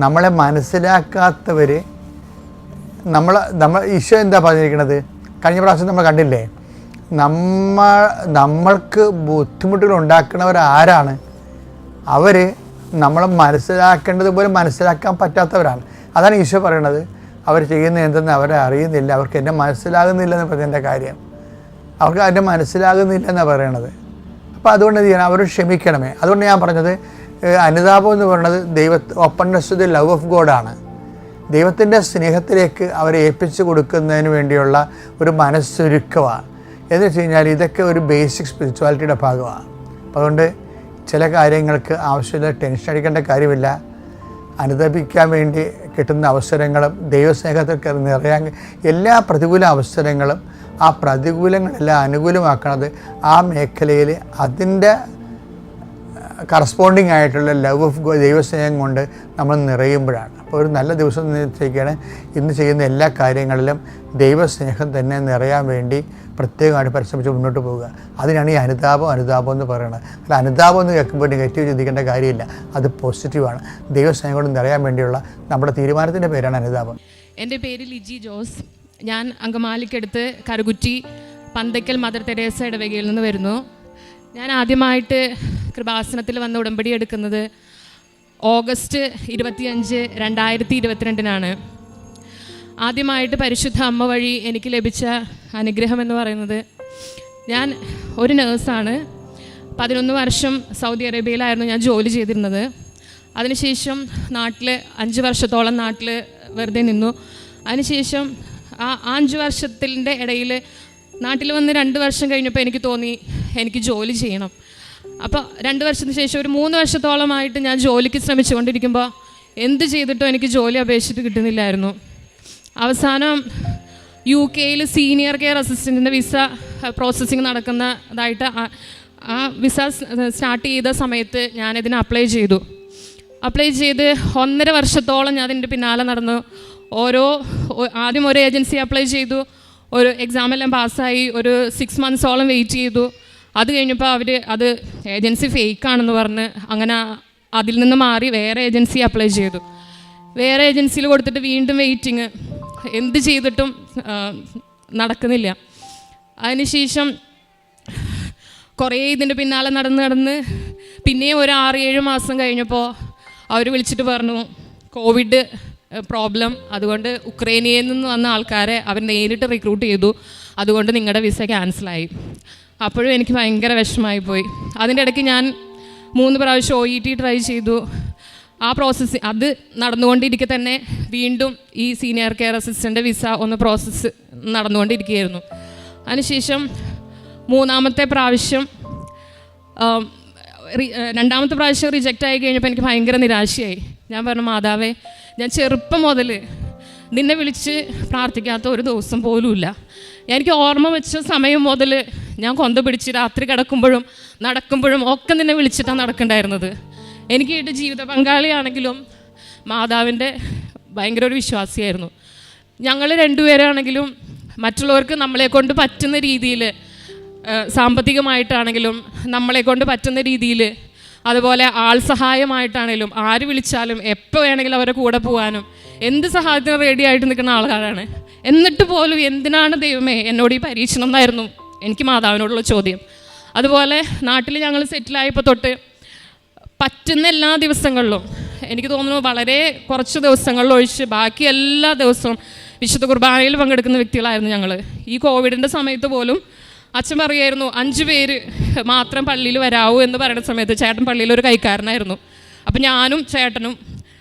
നമ്മളെ മനസ്സിലാക്കാത്തവർ നമ്മൾ ഈശോ എന്താ പറഞ്ഞിരിക്കുന്നത്? കഴിഞ്ഞ പ്രാവശ്യം നമ്മൾ കണ്ടില്ലേ? നമ്മൾക്ക് ബുദ്ധിമുട്ടുകൾ ഉണ്ടാക്കുന്നവരാരാണ്? അവർ നമ്മളെ മനസ്സിലാക്കേണ്ടതുപോലെ മനസ്സിലാക്കാൻ പറ്റാത്തവരാണ്. അതാണ് ഈശോ പറയണത്. അവർ ചെയ്യുന്നത് എന്തെന്ന് അവരെ അറിയുന്നില്ല, അവർക്ക് എന്നെ മനസ്സിലാകുന്നില്ലെന്ന് പറഞ്ഞതിൻ്റെ കാര്യം. അവർക്ക് അതിൻ്റെ മനസ്സിലാകുന്നില്ലെന്നാണ് പറയണത്. അപ്പോൾ അതുകൊണ്ട് എന്ത് ചെയ്യണം? അവർ ക്ഷമിക്കണമേ. അതുകൊണ്ട് ഞാൻ പറഞ്ഞത് അനുതാപം എന്ന് പറയുന്നത് openness to the love of ഗോഡാണ്. ദൈവത്തിൻ്റെ സ്നേഹത്തിലേക്ക് അവരെ ഏൽപ്പിച്ചു കൊടുക്കുന്നതിന് വേണ്ടിയുള്ള ഒരു മനസ്സൊരുക്കമാണ്. എന്ന് വെച്ച് കഴിഞ്ഞാൽ ഇതൊക്കെ ഒരു ബേസിക് സ്പിരിച്വാലിറ്റിയുടെ ഭാഗമാണ്. അപ്പോൾ അതുകൊണ്ട് ചില കാര്യങ്ങൾക്ക് ആവശ്യമില്ല ടെൻഷൻ അടിക്കേണ്ട കാര്യമില്ല. അനുദപിക്കാൻ വേണ്ടി കിട്ടുന്ന അവസരങ്ങളും ദൈവസ്നേഹത്തിൽ നിറയാൻ എല്ലാ പ്രതികൂല അവസരങ്ങളും ആ പ്രതികൂലങ്ങളെല്ലാം അനുകൂലമാക്കണത് ആ മേഖലയിൽ അതിൻ്റെ കറസ്പോണ്ടിങ് ആയിട്ടുള്ള ലവ് ഓഫ് ദൈവസ്നേഹം കൊണ്ട് നമ്മൾ നിറയുമ്പോഴാണ്. അപ്പോൾ ഒരു നല്ല ദിവസം നിശ്ചയിക്കുകയാണ്. ഇന്ന് ചെയ്യുന്ന എല്ലാ കാര്യങ്ങളിലും ദൈവസ്നേഹം തന്നെ നിറയാൻ വേണ്ടി പ്രത്യേകമായിട്ട് പരിശ്രമിച്ച് മുന്നോട്ട് പോവുക. അതിനാണ് ഈ അനുതാപം എന്ന് പറയുന്നത്. അല്ല, അനുതാപം എന്ന് കേൾക്കുമ്പോൾ നെഗറ്റീവ് ചിന്തിക്കേണ്ട കാര്യമില്ല, അത് പോസിറ്റീവാണ്. ദൈവസ്നേഹം കൊണ്ട് നിറയാൻ വേണ്ടിയുള്ള നമ്മുടെ തീരുമാനത്തിൻ്റെ പേരാണ് അനുതാപം. എൻ്റെ പേര് ലിജി ജോസ്. ഞാൻ അങ്കമാലിക്കടുത്ത് കറുകുറ്റി പന്തയ്ക്കൽ മദർ തെരേസ ഇടവകയിൽ നിന്ന് വരുന്നു. ഞാൻ ആദ്യമായിട്ട് കൃപാസനത്തിൽ വന്ന് ഉടമ്പടി എടുക്കുന്നത് ഓഗസ്റ്റ് 25, 2022 ആദ്യമായിട്ട് പരിശുദ്ധ അമ്മ വഴി എനിക്ക് ലഭിച്ച അനുഗ്രഹം എന്ന് പറയുന്നത്, ഞാൻ ഒരു നേഴ്സാണ്. 11 വർഷം സൗദി അറേബ്യയിലായിരുന്നു ഞാൻ ജോലി ചെയ്തിരുന്നത്. അതിനുശേഷം 5 വർഷത്തോളം നാട്ടിൽ വെറുതെ നിന്നു. അതിനുശേഷം ആ 5 വർഷത്തിൻ്റെ ഇടയിൽ നാട്ടിൽ വന്ന് 2 വർഷം കഴിഞ്ഞപ്പോൾ എനിക്ക് തോന്നി എനിക്ക് ജോലി ചെയ്യണം. അപ്പോൾ 2 വർഷത്തിന് ശേഷം ഒരു 3 വർഷത്തോളമായിട്ട് ഞാൻ ജോലിക്ക് ശ്രമിച്ചുകൊണ്ടിരിക്കുമ്പോൾ എന്ത് ചെയ്തിട്ടും എനിക്ക് ജോലി അപേക്ഷിച്ചിട്ട് കിട്ടുന്നില്ലായിരുന്നു. അവസാനം UK സീനിയർ കെയർ അസിസ്റ്റൻറ്റിൻ്റെ വിസ പ്രോസസ്സിങ് നടക്കുന്നതായിട്ട് ആ വിസ സ്റ്റാർട്ട് ചെയ്ത സമയത്ത് ഞാനിതിന് അപ്ലൈ ചെയ്ത് 1.5 വർഷത്തോളം ഞാൻ അതിൻ്റെ പിന്നാലെ നടന്നു. ആദ്യം ഒരു ഏജൻസി അപ്ലൈ ചെയ്തു, ഒരു എക്സാമെല്ലാം പാസ്സായി, ഒരു 6 മന്ത്സോളം വെയിറ്റ് ചെയ്തു. അത് കഴിഞ്ഞപ്പോൾ അവർ അത് ഏജൻസി ഫേക്കാണെന്ന് പറഞ്ഞ് അങ്ങനെ അതിൽ നിന്ന് മാറി വേറെ ഏജൻസി അപ്ലൈ ചെയ്തു. വേറെ ഏജൻസിയിൽ കൊടുത്തിട്ട് വീണ്ടും വെയിറ്റിങ്, എന്ത് ചെയ്തിട്ടും നടക്കുന്നില്ല. അതിനുശേഷം കുറേ ഇതിൻ്റെ പിന്നാലെ നടന്ന് പിന്നെയും ഒരു 6-7 മാസം കഴിഞ്ഞപ്പോൾ അവർ വിളിച്ചിട്ട് പറഞ്ഞു കോവിഡ് പ്രോബ്ലം, അതുകൊണ്ട് ഉക്രൈനിയയിൽ നിന്ന് വന്ന ആൾക്കാരെ അവർ നേരിട്ട് റിക്രൂട്ട് ചെയ്തു, അതുകൊണ്ട് നിങ്ങളുടെ വിസ ക്യാൻസലായി. അപ്പോഴും എനിക്ക് ഭയങ്കര വിഷമമായി പോയി. അതിൻ്റെ ഇടയ്ക്ക് ഞാൻ 3 പ്രാവശ്യം OET ട്രൈ ചെയ്തു. ആ പ്രോസസ്സ് അത് നടന്നുകൊണ്ടിരിക്കെ തന്നെ വീണ്ടും ഈ senior care assistant visa process നടന്നുകൊണ്ടിരിക്കുകയായിരുന്നു. അതിനുശേഷം 3-ാമത്തെ പ്രാവശ്യം 2-ാമത്തെ പ്രാവശ്യം റിജക്റ്റ് ആയി കഴിഞ്ഞപ്പോൾ എനിക്ക് ഭയങ്കര നിരാശയായി. ഞാൻ പറഞ്ഞു, മാതാവേ, ഞാൻ ചെറുപ്പം മുതൽ നിന്നെ വിളിച്ച് പ്രാർത്ഥിക്കാത്ത ഒരു ദിവസം പോലുമില്ല. എനിക്ക് ഓർമ്മ വെച്ച സമയം മുതൽ ഞാൻ കൊന്ത പിടിച്ച് രാത്രി കിടക്കുമ്പോഴും നടക്കുമ്പോഴും ഒക്കെ നിന്നെ വിളിച്ചിട്ടാണ് നടക്കണ്ടായിരുന്നത്. എനിക്ക് എൻ്റെ ജീവിത പങ്കാളിയാണെങ്കിലും മാതാവിൻ്റെ ഭയങ്കര ഒരു വിശ്വാസിയായിരുന്നു. ഞങ്ങൾ 2 പേരാണെങ്കിലും മറ്റുള്ളവർക്ക് നമ്മളെക്കൊണ്ട് പറ്റുന്ന രീതിയിൽ, സാമ്പത്തികമായിട്ടാണെങ്കിലും നമ്മളെക്കൊണ്ട് പറ്റുന്ന രീതിയിൽ, അതുപോലെ ആൾ സഹായമായിട്ടാണെങ്കിലും ആര് വിളിച്ചാലും എപ്പോൾ വേണമെങ്കിലും അവരെ കൂടെ പോകാനും എന്ത് സഹായത്തിനും റെഡി ആയിട്ട് നിൽക്കുന്ന ആൾക്കാരാണ്. എന്നിട്ട് പോലും എന്തിനാണ് ദൈവമേ എന്നോട് ഈ പരീക്ഷണം എന്നായിരുന്നു എനിക്ക് മാതാവിനോടുള്ള ചോദ്യം. അതുപോലെ നാട്ടിൽ ഞങ്ങൾ സെറ്റിലായപ്പോൾ തൊട്ട് പറ്റുന്ന എല്ലാ ദിവസങ്ങളിലും, എനിക്ക് തോന്നുന്നു വളരെ കുറച്ച് ദിവസങ്ങളിൽ ഒഴിച്ച് ബാക്കി എല്ലാ ദിവസവും വിശുദ്ധ കുർബാനയിൽ പങ്കെടുക്കുന്ന വ്യക്തികളായിരുന്നു ഞങ്ങൾ. ഈ കോവിഡിൻ്റെ സമയത്ത് പോലും അച്ഛൻ പറയുമായിരുന്നു 5 പേര് മാത്രം പള്ളിയിൽ വരാവൂ എന്ന് പറയുന്ന സമയത്ത്, ചേട്ടൻ പള്ളിയിലൊരു കൈക്കാരനായിരുന്നു. അപ്പം ഞാനും ചേട്ടനും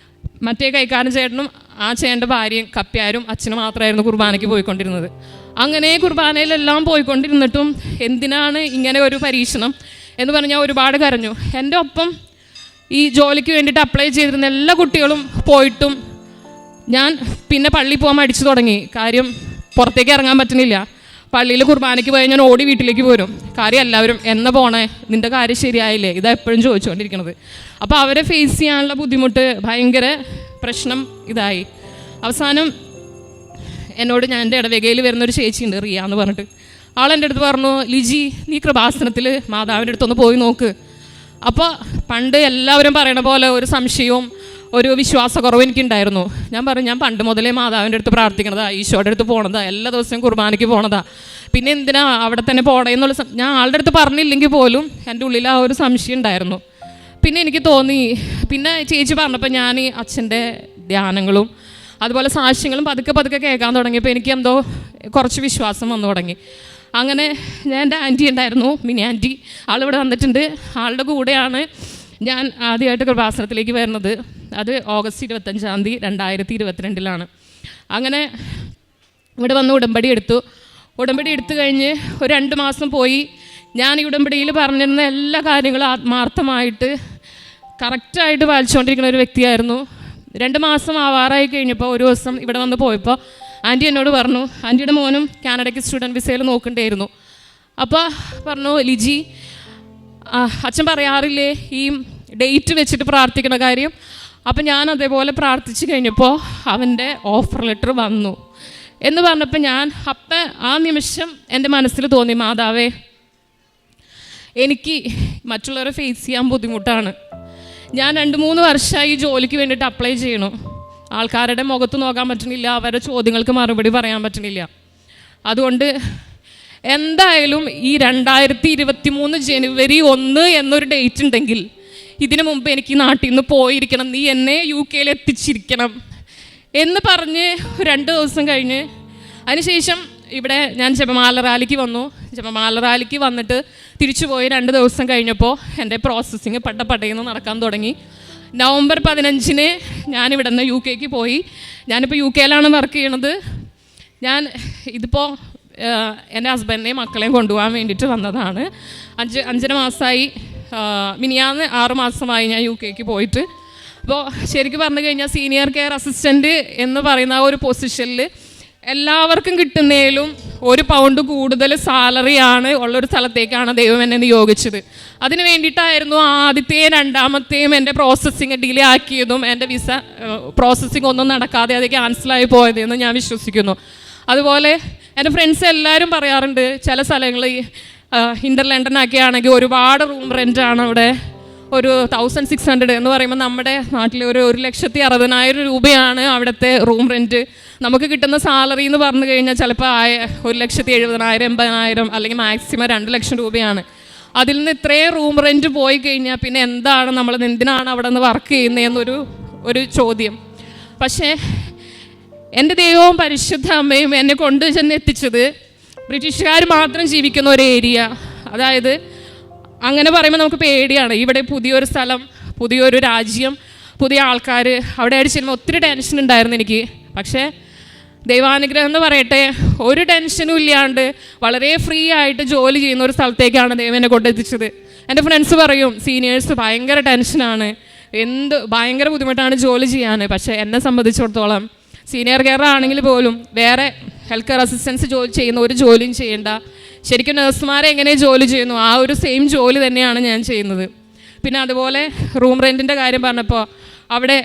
മറ്റേ കൈക്കാരൻ ചേട്ടനും ആ ചേട്ടൻ്റെ ഭാര്യയും കപ്പ്യാരും അച്ഛനും മാത്രമായിരുന്നു കുർബാനയ്ക്ക് പോയിക്കൊണ്ടിരുന്നത്. അങ്ങനെ കുർബാനയിലെല്ലാം പോയിക്കൊണ്ടിരുന്നിട്ടും എന്തിനാണ് ഇങ്ങനെ ഒരു പരീക്ഷണം എന്ന് പറഞ്ഞ് ഞാൻ ഒരുപാട് കരഞ്ഞു. എൻ്റെ ഒപ്പം ഈ ജോലിക്ക് വേണ്ടിയിട്ട് അപ്ലൈ ചെയ്തിരുന്ന എല്ലാ കുട്ടികളും പോയിട്ടും ഞാൻ പിന്നെ പള്ളിയിൽ പോകാൻ മടിച്ചു തുടങ്ങി. കാര്യം പുറത്തേക്ക് ഇറങ്ങാൻ പറ്റുന്നില്ല. പള്ളിയിൽ കുർബാനയ്ക്ക് പോയി ഞാൻ ഓടി വീട്ടിലേക്ക് പോരും. കാര്യം എല്ലാവരും എന്നാ പോണേ, നിൻ്റെ കാര്യം ശരിയായില്ലേ, ഇതാ എപ്പോഴും ചോദിച്ചുകൊണ്ടിരിക്കുന്നത്. അപ്പോൾ അവരെ ഫേസ് ചെയ്യാനുള്ള ബുദ്ധിമുട്ട് ഭയങ്കര പ്രശ്നം ഇതായി. അവസാനം എന്നോട് ഞാൻ എൻ്റെ ഇടവകയിൽ വരുന്നൊരു ചേച്ചിയുണ്ട്, റിയ എന്ന് പറഞ്ഞിട്ട്. ആളെൻ്റെ അടുത്ത് പറഞ്ഞു, ലിജി, നീ കൃപാസനത്തിൽ മാതാവിൻ്റെ അടുത്തൊന്ന് പോയി നോക്ക്. അപ്പോൾ പണ്ട് എല്ലാവരും പറയണ പോലെ ഒരു സംശയവും ഒരു വിശ്വാസക്കുറവ് എനിക്കുണ്ടായിരുന്നു. ഞാൻ പറഞ്ഞു, ഞാൻ പണ്ട് മുതലേ മാതാവിൻ്റെ അടുത്ത് പ്രാർത്ഥിക്കണതാ, ഈശോയുടെ അടുത്ത് പോണതാ, എല്ലാ ദിവസവും കുർബാനയ്ക്ക് പോണതാ, പിന്നെ എന്തിനാ അവിടെ തന്നെ പോണേ എന്നുള്ള ഞാൻ ആളുടെ അടുത്ത് പറഞ്ഞില്ലെങ്കിൽ പോലും എൻ്റെ ഉള്ളിൽ ആ ഒരു സംശയം ഉണ്ടായിരുന്നു. പിന്നെ എനിക്ക് തോന്നി, പിന്നെ ചേച്ചി പറഞ്ഞപ്പോൾ ഞാൻ ഈ അച്ഛൻ്റെ ധ്യാനങ്ങളും അതുപോലെ സാക്ഷ്യങ്ങളും പതുക്കെ കേൾക്കാൻ തുടങ്ങിയപ്പോൾ എനിക്ക് എന്തോ കുറച്ച് വിശ്വാസം വന്നു തുടങ്ങി. അങ്ങനെ ഞാൻ എൻ്റെ ആൻറ്റി ഉണ്ടായിരുന്നു, മിനി ആൻറ്റി, ആളിവിടെ വന്നിട്ടുണ്ട്. ആളുടെ കൂടെയാണ് ഞാൻ ആദ്യമായിട്ട് കൃപാസനത്തിലേക്ക് വരുന്നത്. അത് ഓഗസ്റ്റ് 25 2022 അങ്ങനെ ഇവിടെ വന്ന് ഉടമ്പടി എടുത്തു കഴിഞ്ഞ് ഒരു 2 മാസം പോയി. ഞാൻ ഈ ഉടമ്പടിയിൽ പറഞ്ഞിരുന്ന എല്ലാ കാര്യങ്ങളും ആത്മാർത്ഥമായിട്ട് കറക്റ്റായിട്ട് പാലിച്ചുകൊണ്ടിരിക്കുന്ന ഒരു വ്യക്തിയായിരുന്നു. 2 മാസം ആവാറായി കഴിഞ്ഞപ്പോൾ ഒരു ദിവസം ഇവിടെ വന്ന് പോയപ്പോൾ ആൻറ്റി എന്നോട് പറഞ്ഞു, ആൻറ്റിയുടെ മോനും കാനഡയ്ക്ക് സ്റ്റുഡൻറ്റ് വിസയിൽ നോക്കണ്ടായിരുന്നു. അപ്പോൾ പറഞ്ഞു, ലിജി, അച്ഛൻ പറയാറില്ലേ ഈ ഡേറ്റ് വെച്ചിട്ട് പ്രാർത്ഥിക്കുന്ന കാര്യം. അപ്പം ഞാൻ അതേപോലെ പ്രാർത്ഥിച്ചു കഴിഞ്ഞപ്പോൾ അവൻ്റെ ഓഫർ ലെറ്റർ വന്നു എന്ന് പറഞ്ഞപ്പോൾ അപ്പം ആ നിമിഷം എൻ്റെ മനസ്സിൽ തോന്നി, മാതാവേ, എനിക്ക് മറ്റുള്ളവരെ ഫേസ് ചെയ്യാൻ ബുദ്ധിമുട്ടാണ്. ഞാൻ 2-3 വർഷമായി ജോലിക്ക് വേണ്ടിയിട്ട് അപ്ലൈ ചെയ്യണു. ആൾക്കാരുടെ മുഖത്ത് നോക്കാൻ പറ്റുന്നില്ല, അവരുടെ ചോദ്യങ്ങൾക്ക് മറുപടി പറയാൻ പറ്റുന്നില്ല. അതുകൊണ്ട് എന്തായാലും ഈ 2023 ജനുവരി 1 എന്നൊരു ഡേറ്റ് ഉണ്ടെങ്കിൽ ഇതിനു മുമ്പ് എനിക്ക് നാട്ടിൽ നിന്ന് പോയിരിക്കണം, നീ എന്നെ UK എത്തിച്ചിരിക്കണം എന്ന് പറഞ്ഞ് 2 ദിവസം കഴിഞ്ഞ് അതിനുശേഷം ഇവിടെ ഞാൻ ജപമാല റാലിക്ക് വന്നു. ജപമാല റാലിക്ക് വന്നിട്ട് തിരിച്ചു പോയി 2 ദിവസം കഴിഞ്ഞപ്പോൾ എൻ്റെ പ്രോസസ്സിങ് പട്ടേന്ന് നടക്കാൻ തുടങ്ങി. നവംബർ 15 ഞാനിവിടെ നിന്ന് UK പോയി. ഞാനിപ്പോൾ UK വർക്ക് ചെയ്യണത്. ഞാൻ ഇതിപ്പോൾ എൻ്റെ ഹസ്ബൻഡിനെയും മക്കളെയും കൊണ്ടുപോകാൻ വേണ്ടിയിട്ട് വന്നതാണ്. 5.5 മാസമായി. മിനിയാന്ന് 6 മാസമായി ഞാൻ UK പോയിട്ട്. അപ്പോൾ ശരിക്കും പറഞ്ഞു കഴിഞ്ഞാൽ സീനിയർ കെയർ അസിസ്റ്റൻറ്റ് എന്ന് പറയുന്ന ആ ഒരു പൊസിഷനിൽ എല്ലാവർക്കും കിട്ടുന്നതിലും 1 പൗണ്ട് കൂടുതൽ സാലറിയാണ് ഉള്ളൊരു സ്ഥലത്തേക്കാണ് ദൈവം എന്നെ നിയോഗിച്ചത്. അതിന് വേണ്ടിയിട്ടായിരുന്നു ആദ്യത്തെയും രണ്ടാമത്തെയും എൻ്റെ പ്രോസസ്സിങ് ഡിലേ ആക്കിയതും എൻ്റെ വിസ പ്രോസസ്സിങ് ഒന്നും നടക്കാതെ അത് ക്യാൻസലായി പോയതെന്ന് ഞാൻ വിശ്വസിക്കുന്നു. അതുപോലെ എൻ്റെ ഫ്രണ്ട്സ് എല്ലാവരും പറയാറുണ്ട്, ചില സ്ഥലങ്ങളിൽ ഇന്റർ ലണ്ടനൊക്കെ ആണെങ്കിൽ ഒരുപാട് റൂം റെൻ്റാണ് അവിടെ. ഒരു 1600 എന്ന് പറയുമ്പോൾ നമ്മുടെ നാട്ടിൽ ഒരു 1,60,000 രൂപയാണ് അവിടുത്തെ റൂം റെൻറ്റ്. നമുക്ക് കിട്ടുന്ന സാലറി എന്ന് പറഞ്ഞു കഴിഞ്ഞാൽ ചിലപ്പോൾ 1,70,000, 80,000 അല്ലെങ്കിൽ മാക്സിമം 2 ലക്ഷം രൂപയാണ്. അതിൽ നിന്ന് ഇത്രയും റൂം റെൻറ്റ് പോയി കഴിഞ്ഞാൽ പിന്നെ എന്താണ് നമ്മൾ എന്തിനാണ് അവിടെ നിന്ന് വർക്ക് ചെയ്യുന്നതെന്നൊരു ചോദ്യം. പക്ഷേ എൻ്റെ ദൈവവും പരിശുദ്ധ അമ്മയും എന്നെ കൊണ്ടു ചെന്ന് എത്തിച്ചത് ബ്രിട്ടീഷുകാർ മാത്രം ജീവിക്കുന്ന ഒരു ഏരിയ. അതായത് അങ്ങനെ പറയുമ്പോൾ നമുക്ക് പേടിയാണ്. ഇവിടെ പുതിയൊരു സ്ഥലം, പുതിയൊരു രാജ്യം, പുതിയ ആൾക്കാർ. അവിടെ ആയിട്ട് ചെല്ലുമ്പോൾ ഒത്തിരി ടെൻഷൻ ഉണ്ടായിരുന്നു എനിക്ക്. പക്ഷേ ദൈവാനുഗ്രഹം എന്ന് പറയട്ടെ, ഒരു ടെൻഷനും ഇല്ലാണ്ട് വളരെ ഫ്രീ ആയിട്ട് ജോലി ചെയ്യുന്ന ഒരു സ്ഥലത്തേക്കാണ് ദൈവം എന്നെ കൊണ്ടെത്തിച്ചത്. എൻ്റെ ഫ്രണ്ട്സ് പറയും സീനിയേഴ്സ് ഭയങ്കര ടെൻഷനാണ്, ഭയങ്കര ബുദ്ധിമുട്ടാണ് ജോലി ചെയ്യാൻ. പക്ഷേ എന്നെ സംബന്ധിച്ചിടത്തോളം സീനിയർ കെയർ ആണെങ്കിൽ പോലും വേറെ ഹെൽത്ത് കെയർ അസിസ്റ്റൻസ് ജോലി ചെയ്യുന്ന ഒരു ജോലിയും ചെയ്യേണ്ട. ശരിക്കും നഴ്സുമാരെ എങ്ങനെ ജോലി ചെയ്യുന്നു ആ ഒരു സെയിം ജോലി തന്നെയാണ് ഞാൻ ചെയ്യുന്നത്. പിന്നെ അതുപോലെ റൂം റെൻറ്റിൻ്റെ കാര്യം പറഞ്ഞപ്പോൾ അവിടെ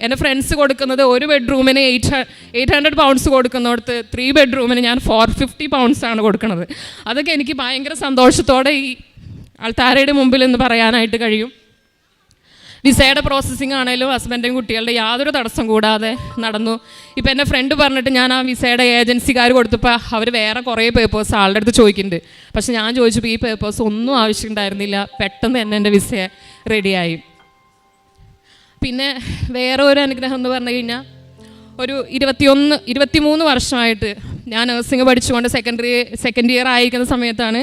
എൻ്റെ ഫ്രണ്ട്സ് കൊടുക്കുന്നത് ഒരു ബെഡ്റൂമിന് 800 പൗണ്ട്സ് കൊടുക്കുന്നിടത്ത് 3 ബെഡ്റൂമിന് ഞാൻ 450 പൗണ്ട്സാണ് കൊടുക്കുന്നത്. അതൊക്കെ എനിക്ക് ഭയങ്കര സന്തോഷത്തോടെ ഈ ആൾക്കാരുടെ മുമ്പിൽ എന്ന് പറയാനായിട്ട് കഴിയും. വിസയുടെ പ്രോസസ്സിങ് ആണെങ്കിലും ഹസ്ബൻഡും കുട്ടികളുടെ യാതൊരു തടസ്സം കൂടാതെ നടന്നു. ഇപ്പോൾ എൻ്റെ ഫ്രണ്ട് പറഞ്ഞിട്ട് ഞാൻ ആ വിസയുടെ ഏജൻസിക്കാർ കൊടുത്തപ്പോൾ അവർ വേറെ കുറേ പേപ്പേഴ്സ് ആളുടെ അടുത്ത് ചോദിക്കുന്നുണ്ട്. പക്ഷെ ഞാൻ ചോദിച്ചപ്പോൾ ഈ പേപ്പേഴ്സ് ഒന്നും ആവശ്യമുണ്ടായിരുന്നില്ല. പെട്ടെന്ന് തന്നെ എൻ്റെ വിസ റെഡിയായി. പിന്നെ വേറെ ഒരു അനുഗ്രഹം എന്ന് പറഞ്ഞു കഴിഞ്ഞാൽ ഒരു 23 വർഷമായിട്ട് ഞാൻ നഴ്സിംഗ് പഠിച്ചുകൊണ്ട് സെക്കൻഡ് ഇയർ ആയിരിക്കുന്ന സമയത്താണ്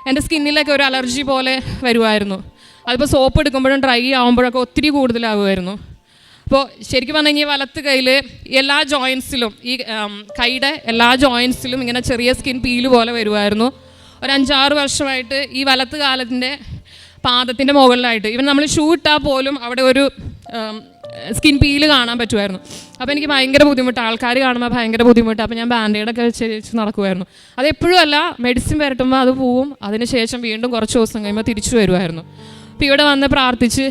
എൻ്റെ സ്കിന്നിലൊക്കെ ഒരു അലർജി പോലെ വരുമായിരുന്നു. അതിപ്പോൾ സോപ്പ് എടുക്കുമ്പോഴും ഡ്രൈ ആകുമ്പോഴൊക്കെ ഒത്തിരി കൂടുതലാകുമായിരുന്നു. അപ്പോൾ ശരിക്കും പറഞ്ഞു കഴിഞ്ഞാൽ വലത്ത് കയ്യിൽ എല്ലാ ജോയിൻസിലും ഈ കൈയുടെ എല്ലാ ജോയിൻസിലും ഇങ്ങനെ ചെറിയ സ്കിൻ പീല് പോലെ വരുമായിരുന്നു. ഒരു 5-6 വർഷമായിട്ട് ഈ വലത്ത് കാലത്തിൻ്റെ പാദത്തിൻ്റെ മുകളിലായിട്ട് ഇവൻ നമ്മൾ ഷൂ ഇട്ടാൽ പോലും അവിടെ ഒരു സ്കിൻ പീല് കാണാൻ പറ്റുമായിരുന്നു. അപ്പോൾ എനിക്ക് ഭയങ്കര ബുദ്ധിമുട്ട്, ആൾക്കാർ കാണുമ്പോൾ ഭയങ്കര ബുദ്ധിമുട്ട്. അപ്പോൾ ഞാൻ ബാൻഡേഡൊക്കെ വെച്ച് നടക്കുമായിരുന്നു. അതെപ്പോഴും അല്ല, മെഡിസിൻ പുരട്ടുമ്പോൾ അത് പോവും, അതിന് ശേഷം വീണ്ടും കുറച്ച് ദിവസം കഴിയുമ്പോൾ തിരിച്ചു വരുമായിരുന്നു. അപ്പോൾ ഇവിടെ വന്ന് പ്രാർത്ഥിച്ച്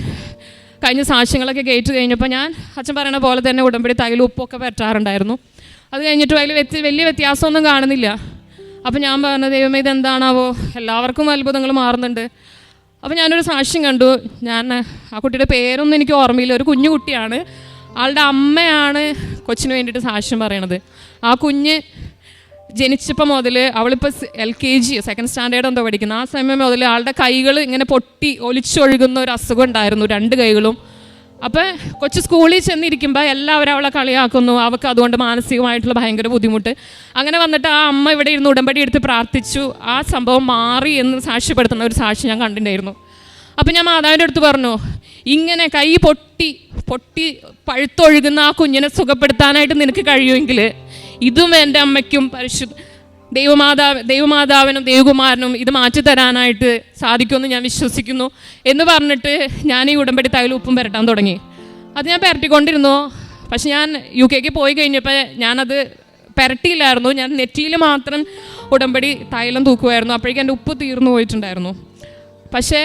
കഴിഞ്ഞ സാക്ഷ്യങ്ങളൊക്കെ കേട്ട് കഴിഞ്ഞപ്പോൾ ഞാൻ അച്ഛൻ പറയുന്ന പോലെ തന്നെ ഉടമ്പടി തൈലും ഉപ്പൊക്കെ പറ്റാറുണ്ടായിരുന്നു. അത് കഴിഞ്ഞിട്ട് അതിൽ വലിയ വ്യത്യാസമൊന്നും കാണുന്നില്ല. അപ്പോൾ ഞാൻ പറഞ്ഞു ദൈവമേ ഇതെന്താണാവോ, എല്ലാവർക്കും അത്ഭുതങ്ങൾ മാറുന്നുണ്ട്. അപ്പോൾ ഞാനൊരു സാക്ഷ്യം കണ്ടു. ഞാൻ ആ കുട്ടിയുടെ പേരൊന്നും എനിക്ക് ഓർമ്മയില്ല, ഒരു കുഞ്ഞു കുട്ടിയാണ്. ആളുടെ അമ്മയാണ് കൊച്ചിന് വേണ്ടിയിട്ട് സാക്ഷ്യം പറയണത്. ആ കുഞ്ഞ് ജനിച്ചപ്പോൾ മുതൽ അവളിപ്പോൾ LKG സെക്കൻഡ് സ്റ്റാൻഡേർഡ് എന്തോ പഠിക്കുന്ന ആ സമയം മുതൽ ആളുടെ കൈകൾ ഇങ്ങനെ പൊട്ടി ഒലിച്ചൊഴുകുന്ന ഒരു അസുഖം ഉണ്ടായിരുന്നു, 2 കൈകളും. അപ്പോൾ കൊച്ചു സ്കൂളിൽ ചെന്നിരിക്കുമ്പോൾ എല്ലാവരും അവളെ കളിയാക്കുന്നു, അവൾക്ക് അതുകൊണ്ട് മാനസികമായിട്ടുള്ള ഭയങ്കര ബുദ്ധിമുട്ട്. അങ്ങനെ വന്നിട്ട് ആ അമ്മ ഇവിടെ ഇരുന്ന് ഉടമ്പടി എടുത്ത് പ്രാർത്ഥിച്ചു. ആ സംഭവം മാറി എന്ന് സാക്ഷ്യപ്പെടുത്തുന്ന ഒരു സാക്ഷി ഞാൻ കണ്ടിട്ടുണ്ടായിരുന്നു. അപ്പോൾ ഞാൻ മാതാവിൻ്റെ അടുത്ത് പറഞ്ഞു, ഇങ്ങനെ കൈ പൊട്ടി പഴുത്തൊഴുകുന്ന ആ കുഞ്ഞിനെ സുഖപ്പെടുത്താനായിട്ട് നിനക്ക് കഴിയുമെങ്കിൽ ഇതും എൻ്റെ അമ്മയ്ക്കും ദൈവമാതാവിനും ദൈവകുമാരനും ഇത് മാറ്റിത്തരാനായിട്ട് സാധിക്കുമെന്ന് ഞാൻ വിശ്വസിക്കുന്നു എന്ന് പറഞ്ഞിട്ട് ഞാൻ ഈ ഉടമ്പടി തൈലും ഉപ്പും പുരട്ടാൻ തുടങ്ങി. അത് ഞാൻ പുരട്ടിക്കൊണ്ടിരുന്നു. പക്ഷെ ഞാൻ UK പോയി കഴിഞ്ഞപ്പോൾ ഞാനത് പുരട്ടിയില്ലായിരുന്നു. ഞാൻ നെറ്റിയിൽ മാത്രം ഉടമ്പടി തൈലം തൂക്കുമായിരുന്നു. അപ്പോഴേക്കും എൻ്റെ ഉപ്പ് തീർന്നു പോയിട്ടുണ്ടായിരുന്നു. പക്ഷേ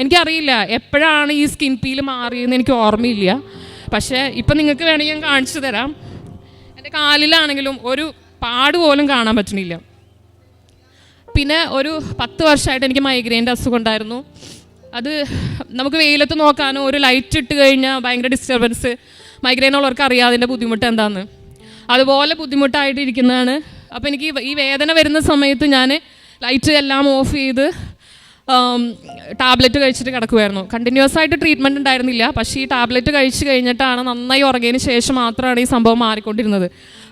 എനിക്കറിയില്ല എപ്പോഴാണ് ഈ സ്കിൻ പീല് മാറിയെന്ന് എനിക്ക് ഓർമ്മയില്ല. പക്ഷേ ഇപ്പം നിങ്ങൾക്ക് വേണമെങ്കിൽ ഞാൻ കാണിച്ചു തരാം. എൻ്റെ കാലിലാണെങ്കിലും ഒരു പാട് പോലും കാണാൻ പറ്റണില്ല. പിന്നെ ഒരു 10 വർഷമായിട്ട് എനിക്ക് മൈഗ്രെയിൻ്റെ അസുഖം ഉണ്ടായിരുന്നു. അത് നമുക്ക് വെയിലത്ത് നോക്കാനോ ഒരു ലൈറ്റ് ഇട്ട് കഴിഞ്ഞാൽ ഭയങ്കര ഡിസ്റ്റർബൻസ്. മൈഗ്രെയിൻ ഉള്ളവർക്ക് അറിയാം അതിൻ്റെ ബുദ്ധിമുട്ട് എന്താണെന്ന്. അതുപോലെ ബുദ്ധിമുട്ടായിട്ടിരിക്കുന്നതാണ്. അപ്പോൾ എനിക്ക് ഈ വേദന വരുന്ന സമയത്ത് ഞാൻ ലൈറ്റ് എല്ലാം ഓഫ് ചെയ്ത് ടാബ്ലറ്റ് കഴിച്ചിട്ട് കിടക്കുമായിരുന്നു. കണ്ടിന്യൂസ് ആയിട്ട് ട്രീറ്റ്മെൻറ്റ് ഉണ്ടായിരുന്നില്ല. പക്ഷേ ഈ ടാബ്ലറ്റ് കഴിച്ച് കഴിഞ്ഞിട്ടാണ് നന്നായി ഉറങ്ങിയതിന് ശേഷം മാത്രമാണ് ഈ സംഭവം മാറിക്കൊണ്ടിരുന്നത്.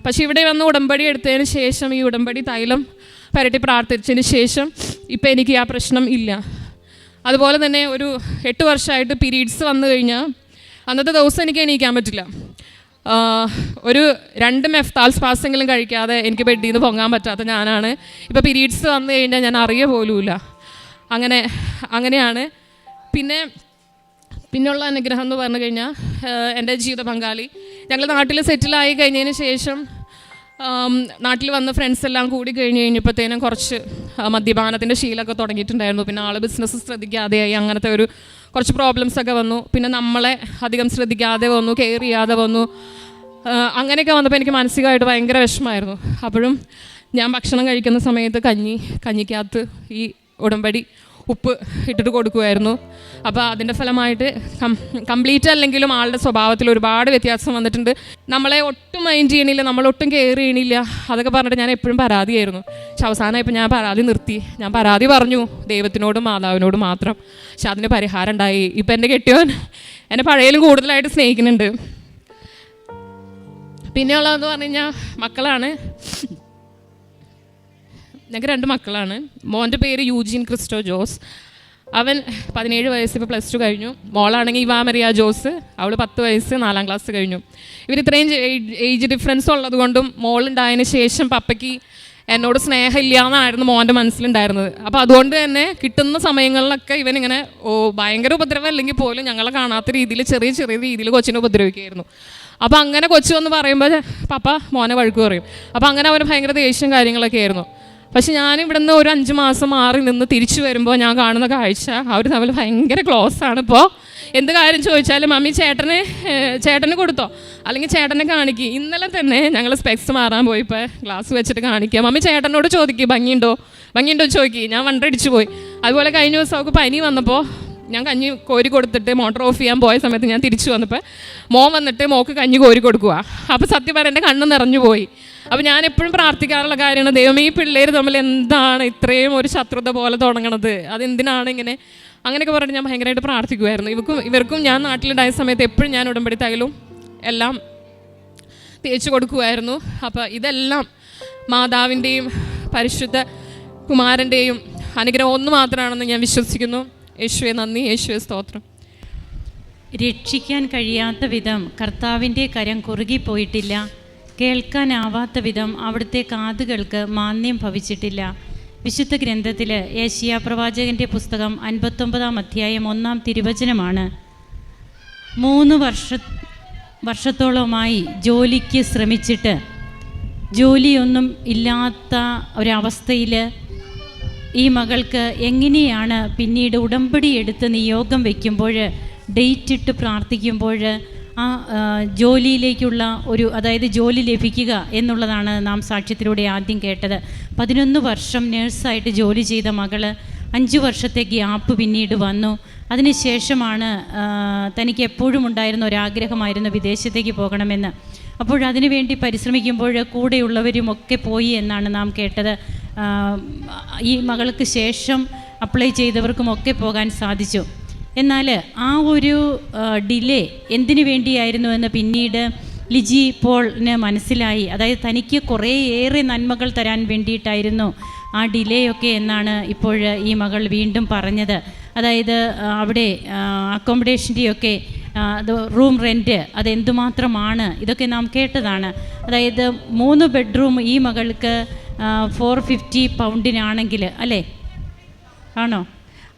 പക്ഷേ ഇവിടെ വന്ന് ഉടമ്പടി എടുത്തതിന് ശേഷം ഈ ഉടമ്പടി തൈലം പുരട്ടി പ്രാർത്ഥിച്ചതിന് ശേഷം ഇപ്പം എനിക്ക് ആ പ്രശ്നം ഇല്ല. അതുപോലെ തന്നെ ഒരു 8 വർഷമായിട്ട് പീരീഡ്സ് വന്നു കഴിഞ്ഞാൽ അന്നത്തെ ദിവസം എനിക്ക് എണീക്കാൻ പറ്റില്ല. ഒരു 2 മെഫ്താൽ സ്പാസെങ്കിലും കഴിക്കാതെ എനിക്ക് ബെഡിൽ നിന്ന് പൊങ്ങാൻ പറ്റാത്ത ഞാനാണ്. ഇപ്പോൾ പീരീഡ്സ് വന്നു കഴിഞ്ഞാൽ ഞാൻ അറിയ പോലുമില്ല. അങ്ങനെയാണ്. പിന്നെ പിന്നെയുള്ള അനുഗ്രഹം എന്ന് പറഞ്ഞു കഴിഞ്ഞാൽ എൻ്റെ ജീവിത പങ്കാളി, ഞങ്ങൾ നാട്ടിൽ സെറ്റിലായി കഴിഞ്ഞതിന് ശേഷം നാട്ടിൽ വന്ന ഫ്രണ്ട്സ് എല്ലാം കൂടി കഴിഞ്ഞപ്പോഴത്തേനും കുറച്ച് മദ്യപാനത്തിൻ്റെ ശീലമൊക്കെ തുടങ്ങിയിട്ടുണ്ടായിരുന്നു. പിന്നെ ആൾ ബിസിനസ് ശ്രദ്ധിക്കാതെയായി, അങ്ങനത്തെ ഒരു കുറച്ച് പ്രോബ്ലംസൊക്കെ വന്നു. പിന്നെ നമ്മളെ അധികം ശ്രദ്ധിക്കാതെ വന്നു, കെയർ ചെയ്യാതെ വന്നു. അങ്ങനെയൊക്കെ വന്നപ്പോൾ എനിക്ക് മാനസികമായിട്ട് ഭയങ്കര വിഷമമായിരുന്നു. അപ്പോഴും ഞാൻ ഭക്ഷണം കഴിക്കുന്ന സമയത്ത് കഞ്ഞിക്കകത്ത് ഈ ഉടമ്പടി ഉപ്പ് ഇട്ടിട്ട് കൊടുക്കുമായിരുന്നു. അപ്പോൾ അതിൻ്റെ ഫലമായിട്ട് കംപ്ലീറ്റ് അല്ലെങ്കിലും ആളുടെ സ്വഭാവത്തിൽ ഒരുപാട് വ്യത്യാസം വന്നിട്ടുണ്ട്. നമ്മളെ ഒട്ടും മൈൻഡ് ചെയ്യണില്ല, നമ്മളൊട്ടും കെയർ ചെയ്യണില്ല, അതൊക്കെ പറഞ്ഞിട്ട് ഞാൻ എപ്പോഴും പരാതിയായിരുന്നു. പക്ഷെ അവസാനമായപ്പോൾ ഞാൻ പരാതി നിർത്തി. ഞാൻ പരാതി പറഞ്ഞു ദൈവത്തിനോടും മാതാവിനോടും മാത്രം. പക്ഷെ അതിന് പരിഹാരം ഉണ്ടായി. ഇപ്പം എൻ്റെ കെട്ടിയവൻ എന്നെ പഴയതിലും കൂടുതലായിട്ട് സ്നേഹിക്കുന്നുണ്ട്. പിന്നെയുള്ളതെന്ന് പറഞ്ഞു കഴിഞ്ഞാൽ മക്കളാണ്. ഞങ്ങൾക്ക് 2 മക്കളാണ്. മോൻ്റെ പേര് യൂജീൻ ക്രിസ്റ്റോ ജോസ്. അവൻ 17 വയസ്സ്, ഇപ്പോൾ +2 കഴിഞ്ഞു. മോളാണെങ്കിൽ ഇവാ മരിയ ജോസ്, അവൾ 10 വയസ്സ്, 4ാം ക്ലാസ് കഴിഞ്ഞു. ഇവർ ഇത്രയും ഏജ് ഡിഫറൻസ് ഉള്ളത് കൊണ്ടും മോളുണ്ടായതിന് ശേഷം പപ്പയ്ക്ക് എന്നോട് സ്നേഹമില്ല എന്നായിരുന്നു മോൻ്റെ മനസ്സിലുണ്ടായിരുന്നത്. അപ്പോൾ അതുകൊണ്ട് തന്നെ കിട്ടുന്ന സമയങ്ങളിലൊക്കെ ഇവനിങ്ങനെ ഭയങ്കര ഉപദ്രവം അല്ലെങ്കിൽ പോലും ഞങ്ങളെ കാണാത്ത രീതിയിൽ ചെറിയ ചെറിയ രീതിയിൽ കൊച്ചിനെ ഉപദ്രവിക്കുമായിരുന്നു. അപ്പോൾ അങ്ങനെ കൊച്ചു എന്ന് പറയുമ്പോൾ പപ്പ മോനെ വഴുക്ക് പറയും. അപ്പോൾ അങ്ങനെ അവന് ഭയങ്കര ദേഷ്യം കാര്യങ്ങളൊക്കെ ആയിരുന്നു. പക്ഷെ ഞാനിവിടുന്ന് ഒരു 5 മാസം മാറി നിന്ന് തിരിച്ചു വരുമ്പോൾ ഞാൻ കാണുന്ന കാഴ്ച അവർ തമ്മിൽ ഭയങ്കര ക്ലോസ് ആണ്. ഇപ്പോൾ എന്ത് കാര്യം ചോദിച്ചാലും മമ്മി ചേട്ടന് കൊടുത്തോ, അല്ലെങ്കിൽ ചേട്ടനെ കാണിക്കുക. ഇന്നലെ തന്നെ ഞങ്ങൾ സ്പെക്സ് മാറാൻ പോയിപ്പോൾ ഗ്ലാസ് വെച്ചിട്ട് കാണിക്കുക. മമ്മി ചേട്ടനോട് ചോദിക്കുക ഭംഗിയുണ്ടോ ചോദിക്കുക. ഞാൻ വണ്ടടിച്ചു പോയി. അതുപോലെ കഴിഞ്ഞ ദിവസം അവൾക്ക് പനി വന്നപ്പോൾ ഞാൻ കഞ്ഞി കോരി കൊടുത്തിട്ട് മോട്ടർ ഓഫ് ചെയ്യാൻ പോയ സമയത്ത് ഞാൻ തിരിച്ചു വന്നപ്പോൾ മോൻ വന്നിട്ട് മോക്ക് കഞ്ഞി കോരി കൊടുക്കുക. അപ്പോൾ സത്യം പറയാൻ എൻ്റെ കണ്ണ് നിറഞ്ഞു പോയി. അപ്പോൾ ഞാൻ എപ്പോഴും പ്രാർത്ഥിക്കാറുള്ള കാര്യമാണ്, ദൈവമേ ഈ പിള്ളേർ തമ്മിൽ എന്താണ് ഇത്രയും ഒരു ശത്രുത പോലെ തുടങ്ങണത്, അതെന്തിനാണ് ഇങ്ങനെ, അങ്ങനെയൊക്കെ പറഞ്ഞിട്ട് ഞാൻ ഭയങ്കരമായിട്ട് പ്രാർത്ഥിക്കുമായിരുന്നു. ഇവർക്കും ഞാൻ നാട്ടിലുണ്ടായ സമയത്ത് എപ്പോഴും ഞാൻ ഉടമ്പടി തൈലും എല്ലാം തേച്ച് കൊടുക്കുമായിരുന്നു. അപ്പോൾ ഇതെല്ലാം മാതാവിൻ്റെയും പരിശുദ്ധ കുമാരൻ്റെയും അനുഗ്രഹം ഒന്ന് മാത്രമാണെന്ന് ഞാൻ വിശ്വസിക്കുന്നു. യേശുവേ നന്ദി, യേശുവേ സ്തോത്രം. രക്ഷിക്കാൻ കഴിയാത്ത വിധം കർത്താവിൻ്റെ കരം കുറുകിപ്പോയിട്ടില്ല. കേൾക്കാനാവാത്ത വിധം അവിടുത്തെ കാതുകൾക്ക് മാന്യം ഭവിച്ചിട്ടില്ല. വിശുദ്ധ ഗ്രന്ഥത്തിൽ യേശയ്യാ പ്രവാചകൻ്റെ പുസ്തകം 59-ാം അധ്യായം 1-ാം തിരുവചനമാണ്. 3 വർഷത്തോളമായി ജോലിക്ക് ശ്രമിച്ചിട്ട് ജോലിയൊന്നും ഇല്ലാത്ത ഒരവസ്ഥയിൽ ഈ മകൾക്ക് എങ്ങനെയാണ് പിന്നീട് ഉടമ്പടി എടുത്ത് നിയോഗം വയ്ക്കുമ്പോൾ, ഡേറ്റ് ഇട്ട് പ്രാർത്ഥിക്കുമ്പോൾ ആ ജോലിയിലേക്കുള്ള അതായത് ജോലി ലഭിക്കുക എന്നുള്ളതാണ് നാം സാക്ഷ്യത്തിലൂടെ ആദ്യം കേട്ടത്. 11 വർഷം നേഴ്സായിട്ട് ജോലി ചെയ്ത മകൾ 5 വർഷത്തെ ഗ്യാപ്പ് പിന്നീട് വന്നു. അതിനുശേഷമാണ് തനിക്ക് എപ്പോഴും ഉണ്ടായിരുന്ന ഒരാഗ്രഹമായിരുന്നു വിദേശത്തേക്ക് പോകണമെന്ന്. അപ്പോഴതിനു വേണ്ടി പരിശ്രമിക്കുമ്പോൾ കൂടെയുള്ളവരുമൊക്കെ പോയി എന്നാണ് നാം കേട്ടത്. ഈ മകൾക്ക് ശേഷം അപ്ലൈ ചെയ്തവർക്കുമൊക്കെ പോകാൻ സാധിച്ചു. എന്നാൽ ആ ഒരു ഡിലേ എന്തിനു വേണ്ടിയായിരുന്നുവെന്ന് പിന്നീട് ലിജി പോളിന് മനസ്സിലായി. അതായത് തനിക്ക് കുറേയേറെ നന്മകൾ തരാൻ വേണ്ടിയിട്ടായിരുന്നു ആ ഡിലേ ഒക്കെ എന്നാണ് ഇപ്പോൾ ഈ മകൾ വീണ്ടും പറഞ്ഞത്. അതായത് അവിടെ അക്കോമഡേഷൻ്റെയൊക്കെ റൂം റെൻറ്റ് അതെന്തുമാത്രമാണ് ഇതൊക്കെ നാം കേട്ടതാണ്. അതായത് 3 ബെഡ്റൂം ഈ മകൾക്ക് 450 പൗണ്ടിനാണെങ്കിൽ അല്ലേ,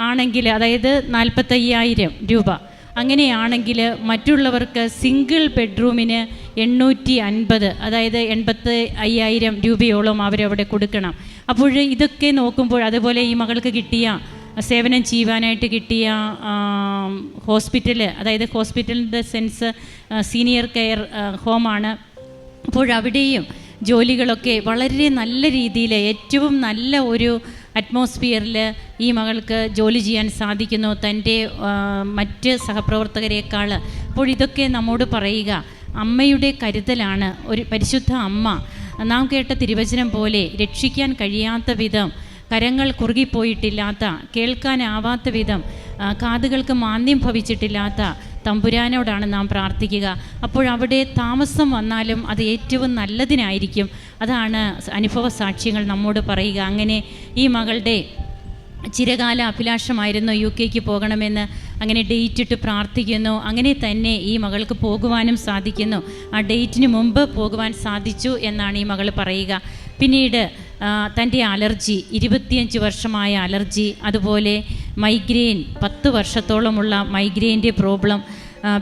ആണെങ്കിൽ അതായത് 45,000 രൂപ. അങ്ങനെയാണെങ്കിൽ മറ്റുള്ളവർക്ക് സിംഗിൾ ബെഡ്റൂമിന് 850, അതായത് 85,000 രൂപയോളം അവരവിടെ കൊടുക്കണം. അപ്പോൾ ഇതൊക്കെ നോക്കുമ്പോൾ, അതുപോലെ ഈ മകൾക്ക് കിട്ടിയ സേവനം ചെയ്യുവാനായിട്ട് കിട്ടിയ ഹോസ്പിറ്റൽ, അതായത് ഹോസ്പിറ്റലിൻ്റെ സെൻസ് സീനിയർ കെയർ ഹോമാണ്. അപ്പോഴവിടെയും ജോലികളൊക്കെ വളരെ നല്ല രീതിയിൽ ഏറ്റവും നല്ല ഒരു അറ്റ്മോസ്ഫിയറിൽ ഈ മകൾക്ക് ജോലി ചെയ്യാൻ സാധിക്കുന്നു തൻ്റെ മറ്റ് സഹപ്രവർത്തകരെക്കാൾ. അപ്പോൾ ഇതൊക്കെ നമ്മോട് പറയുക അമ്മയുടെ കരുതലാണ്. ഒരു പരിശുദ്ധ അമ്മ നാം കേട്ട തിരുവചനം പോലെ രക്ഷിക്കാൻ കഴിയാത്ത വിധം കരങ്ങൾ കുറുകിപ്പോയിട്ടില്ലാത്ത, കേൾക്കാനാവാത്ത വിധം കാതുകൾക്ക് മാന്ദ്യം ഭവിച്ചിട്ടില്ലാത്ത തമ്പുരാനോടാണ് നാം പ്രാർത്ഥിക്കുക. അപ്പോഴവിടെ താമസം വന്നാലും അത് ഏറ്റവും നല്ലതിനായിരിക്കും. അതാണ് അനുഭവ സാക്ഷ്യങ്ങൾ നമ്മോട് പറയുക. അങ്ങനെ ഈ മകളുടെ ചിരകാല അഭിലാഷമായിരുന്നു UK പോകണമെന്ന്. അങ്ങനെ ഡേറ്റ് ഇട്ട് പ്രാർത്ഥിക്കുന്നു. അങ്ങനെ തന്നെ ഈ മകൾക്ക് പോകുവാനും സാധിക്കുന്നു. ആ ഡേറ്റിന് മുമ്പ് പോകുവാൻ സാധിച്ചു എന്നാണ് ഈ മകൾ പറയുക. പിന്നീട് തൻ്റെ അലർജി, 25 വർഷമായ അലർജി, അതുപോലെ മൈഗ്രെയിൻ 10 വർഷത്തോളമുള്ള മൈഗ്രെയിൻ്റെ പ്രോബ്ലം,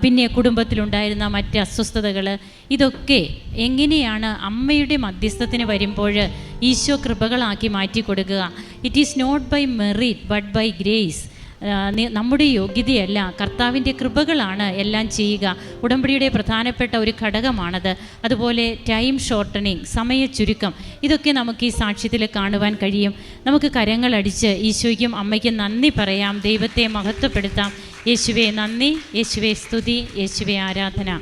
പിന്നെ കുടുംബത്തിലുണ്ടായിരുന്ന മറ്റ് അസ്വസ്ഥതകൾ, ഇതൊക്കെ എങ്ങനെയാണ് അമ്മയുടെ മധ്യസ്ഥത്തിന് വരുമ്പോൾ ഈശോ കൃപകളാക്കി മാറ്റി കൊടുക്കുക. It is not by merit but by grace. നമ്മുടെ യോഗ്യതയല്ല, കർത്താവിൻ്റെ കൃപകളാണ് എല്ലാം ചെയ്യുക. ഉടമ്പടിയുടെ പ്രധാനപ്പെട്ട ഒരു ഘടകമാണത്. അതുപോലെ ടൈം ഷോർട്ടനിങ്, സമയ ചുരുക്കം, ഇതൊക്കെ നമുക്ക് ഈ സാക്ഷ്യത്തിൽ കാണുവാൻ കഴിയും. നമുക്ക് കരങ്ങളടിച്ച് ഈശോയ്ക്കും അമ്മയ്ക്കും നന്ദി പറയാം, ദൈവത്തെ മഹത്വപ്പെടുത്താം. യേശുവേ നന്ദി, യേശുവേ സ്തുതി, യേശുവേ ആരാധന.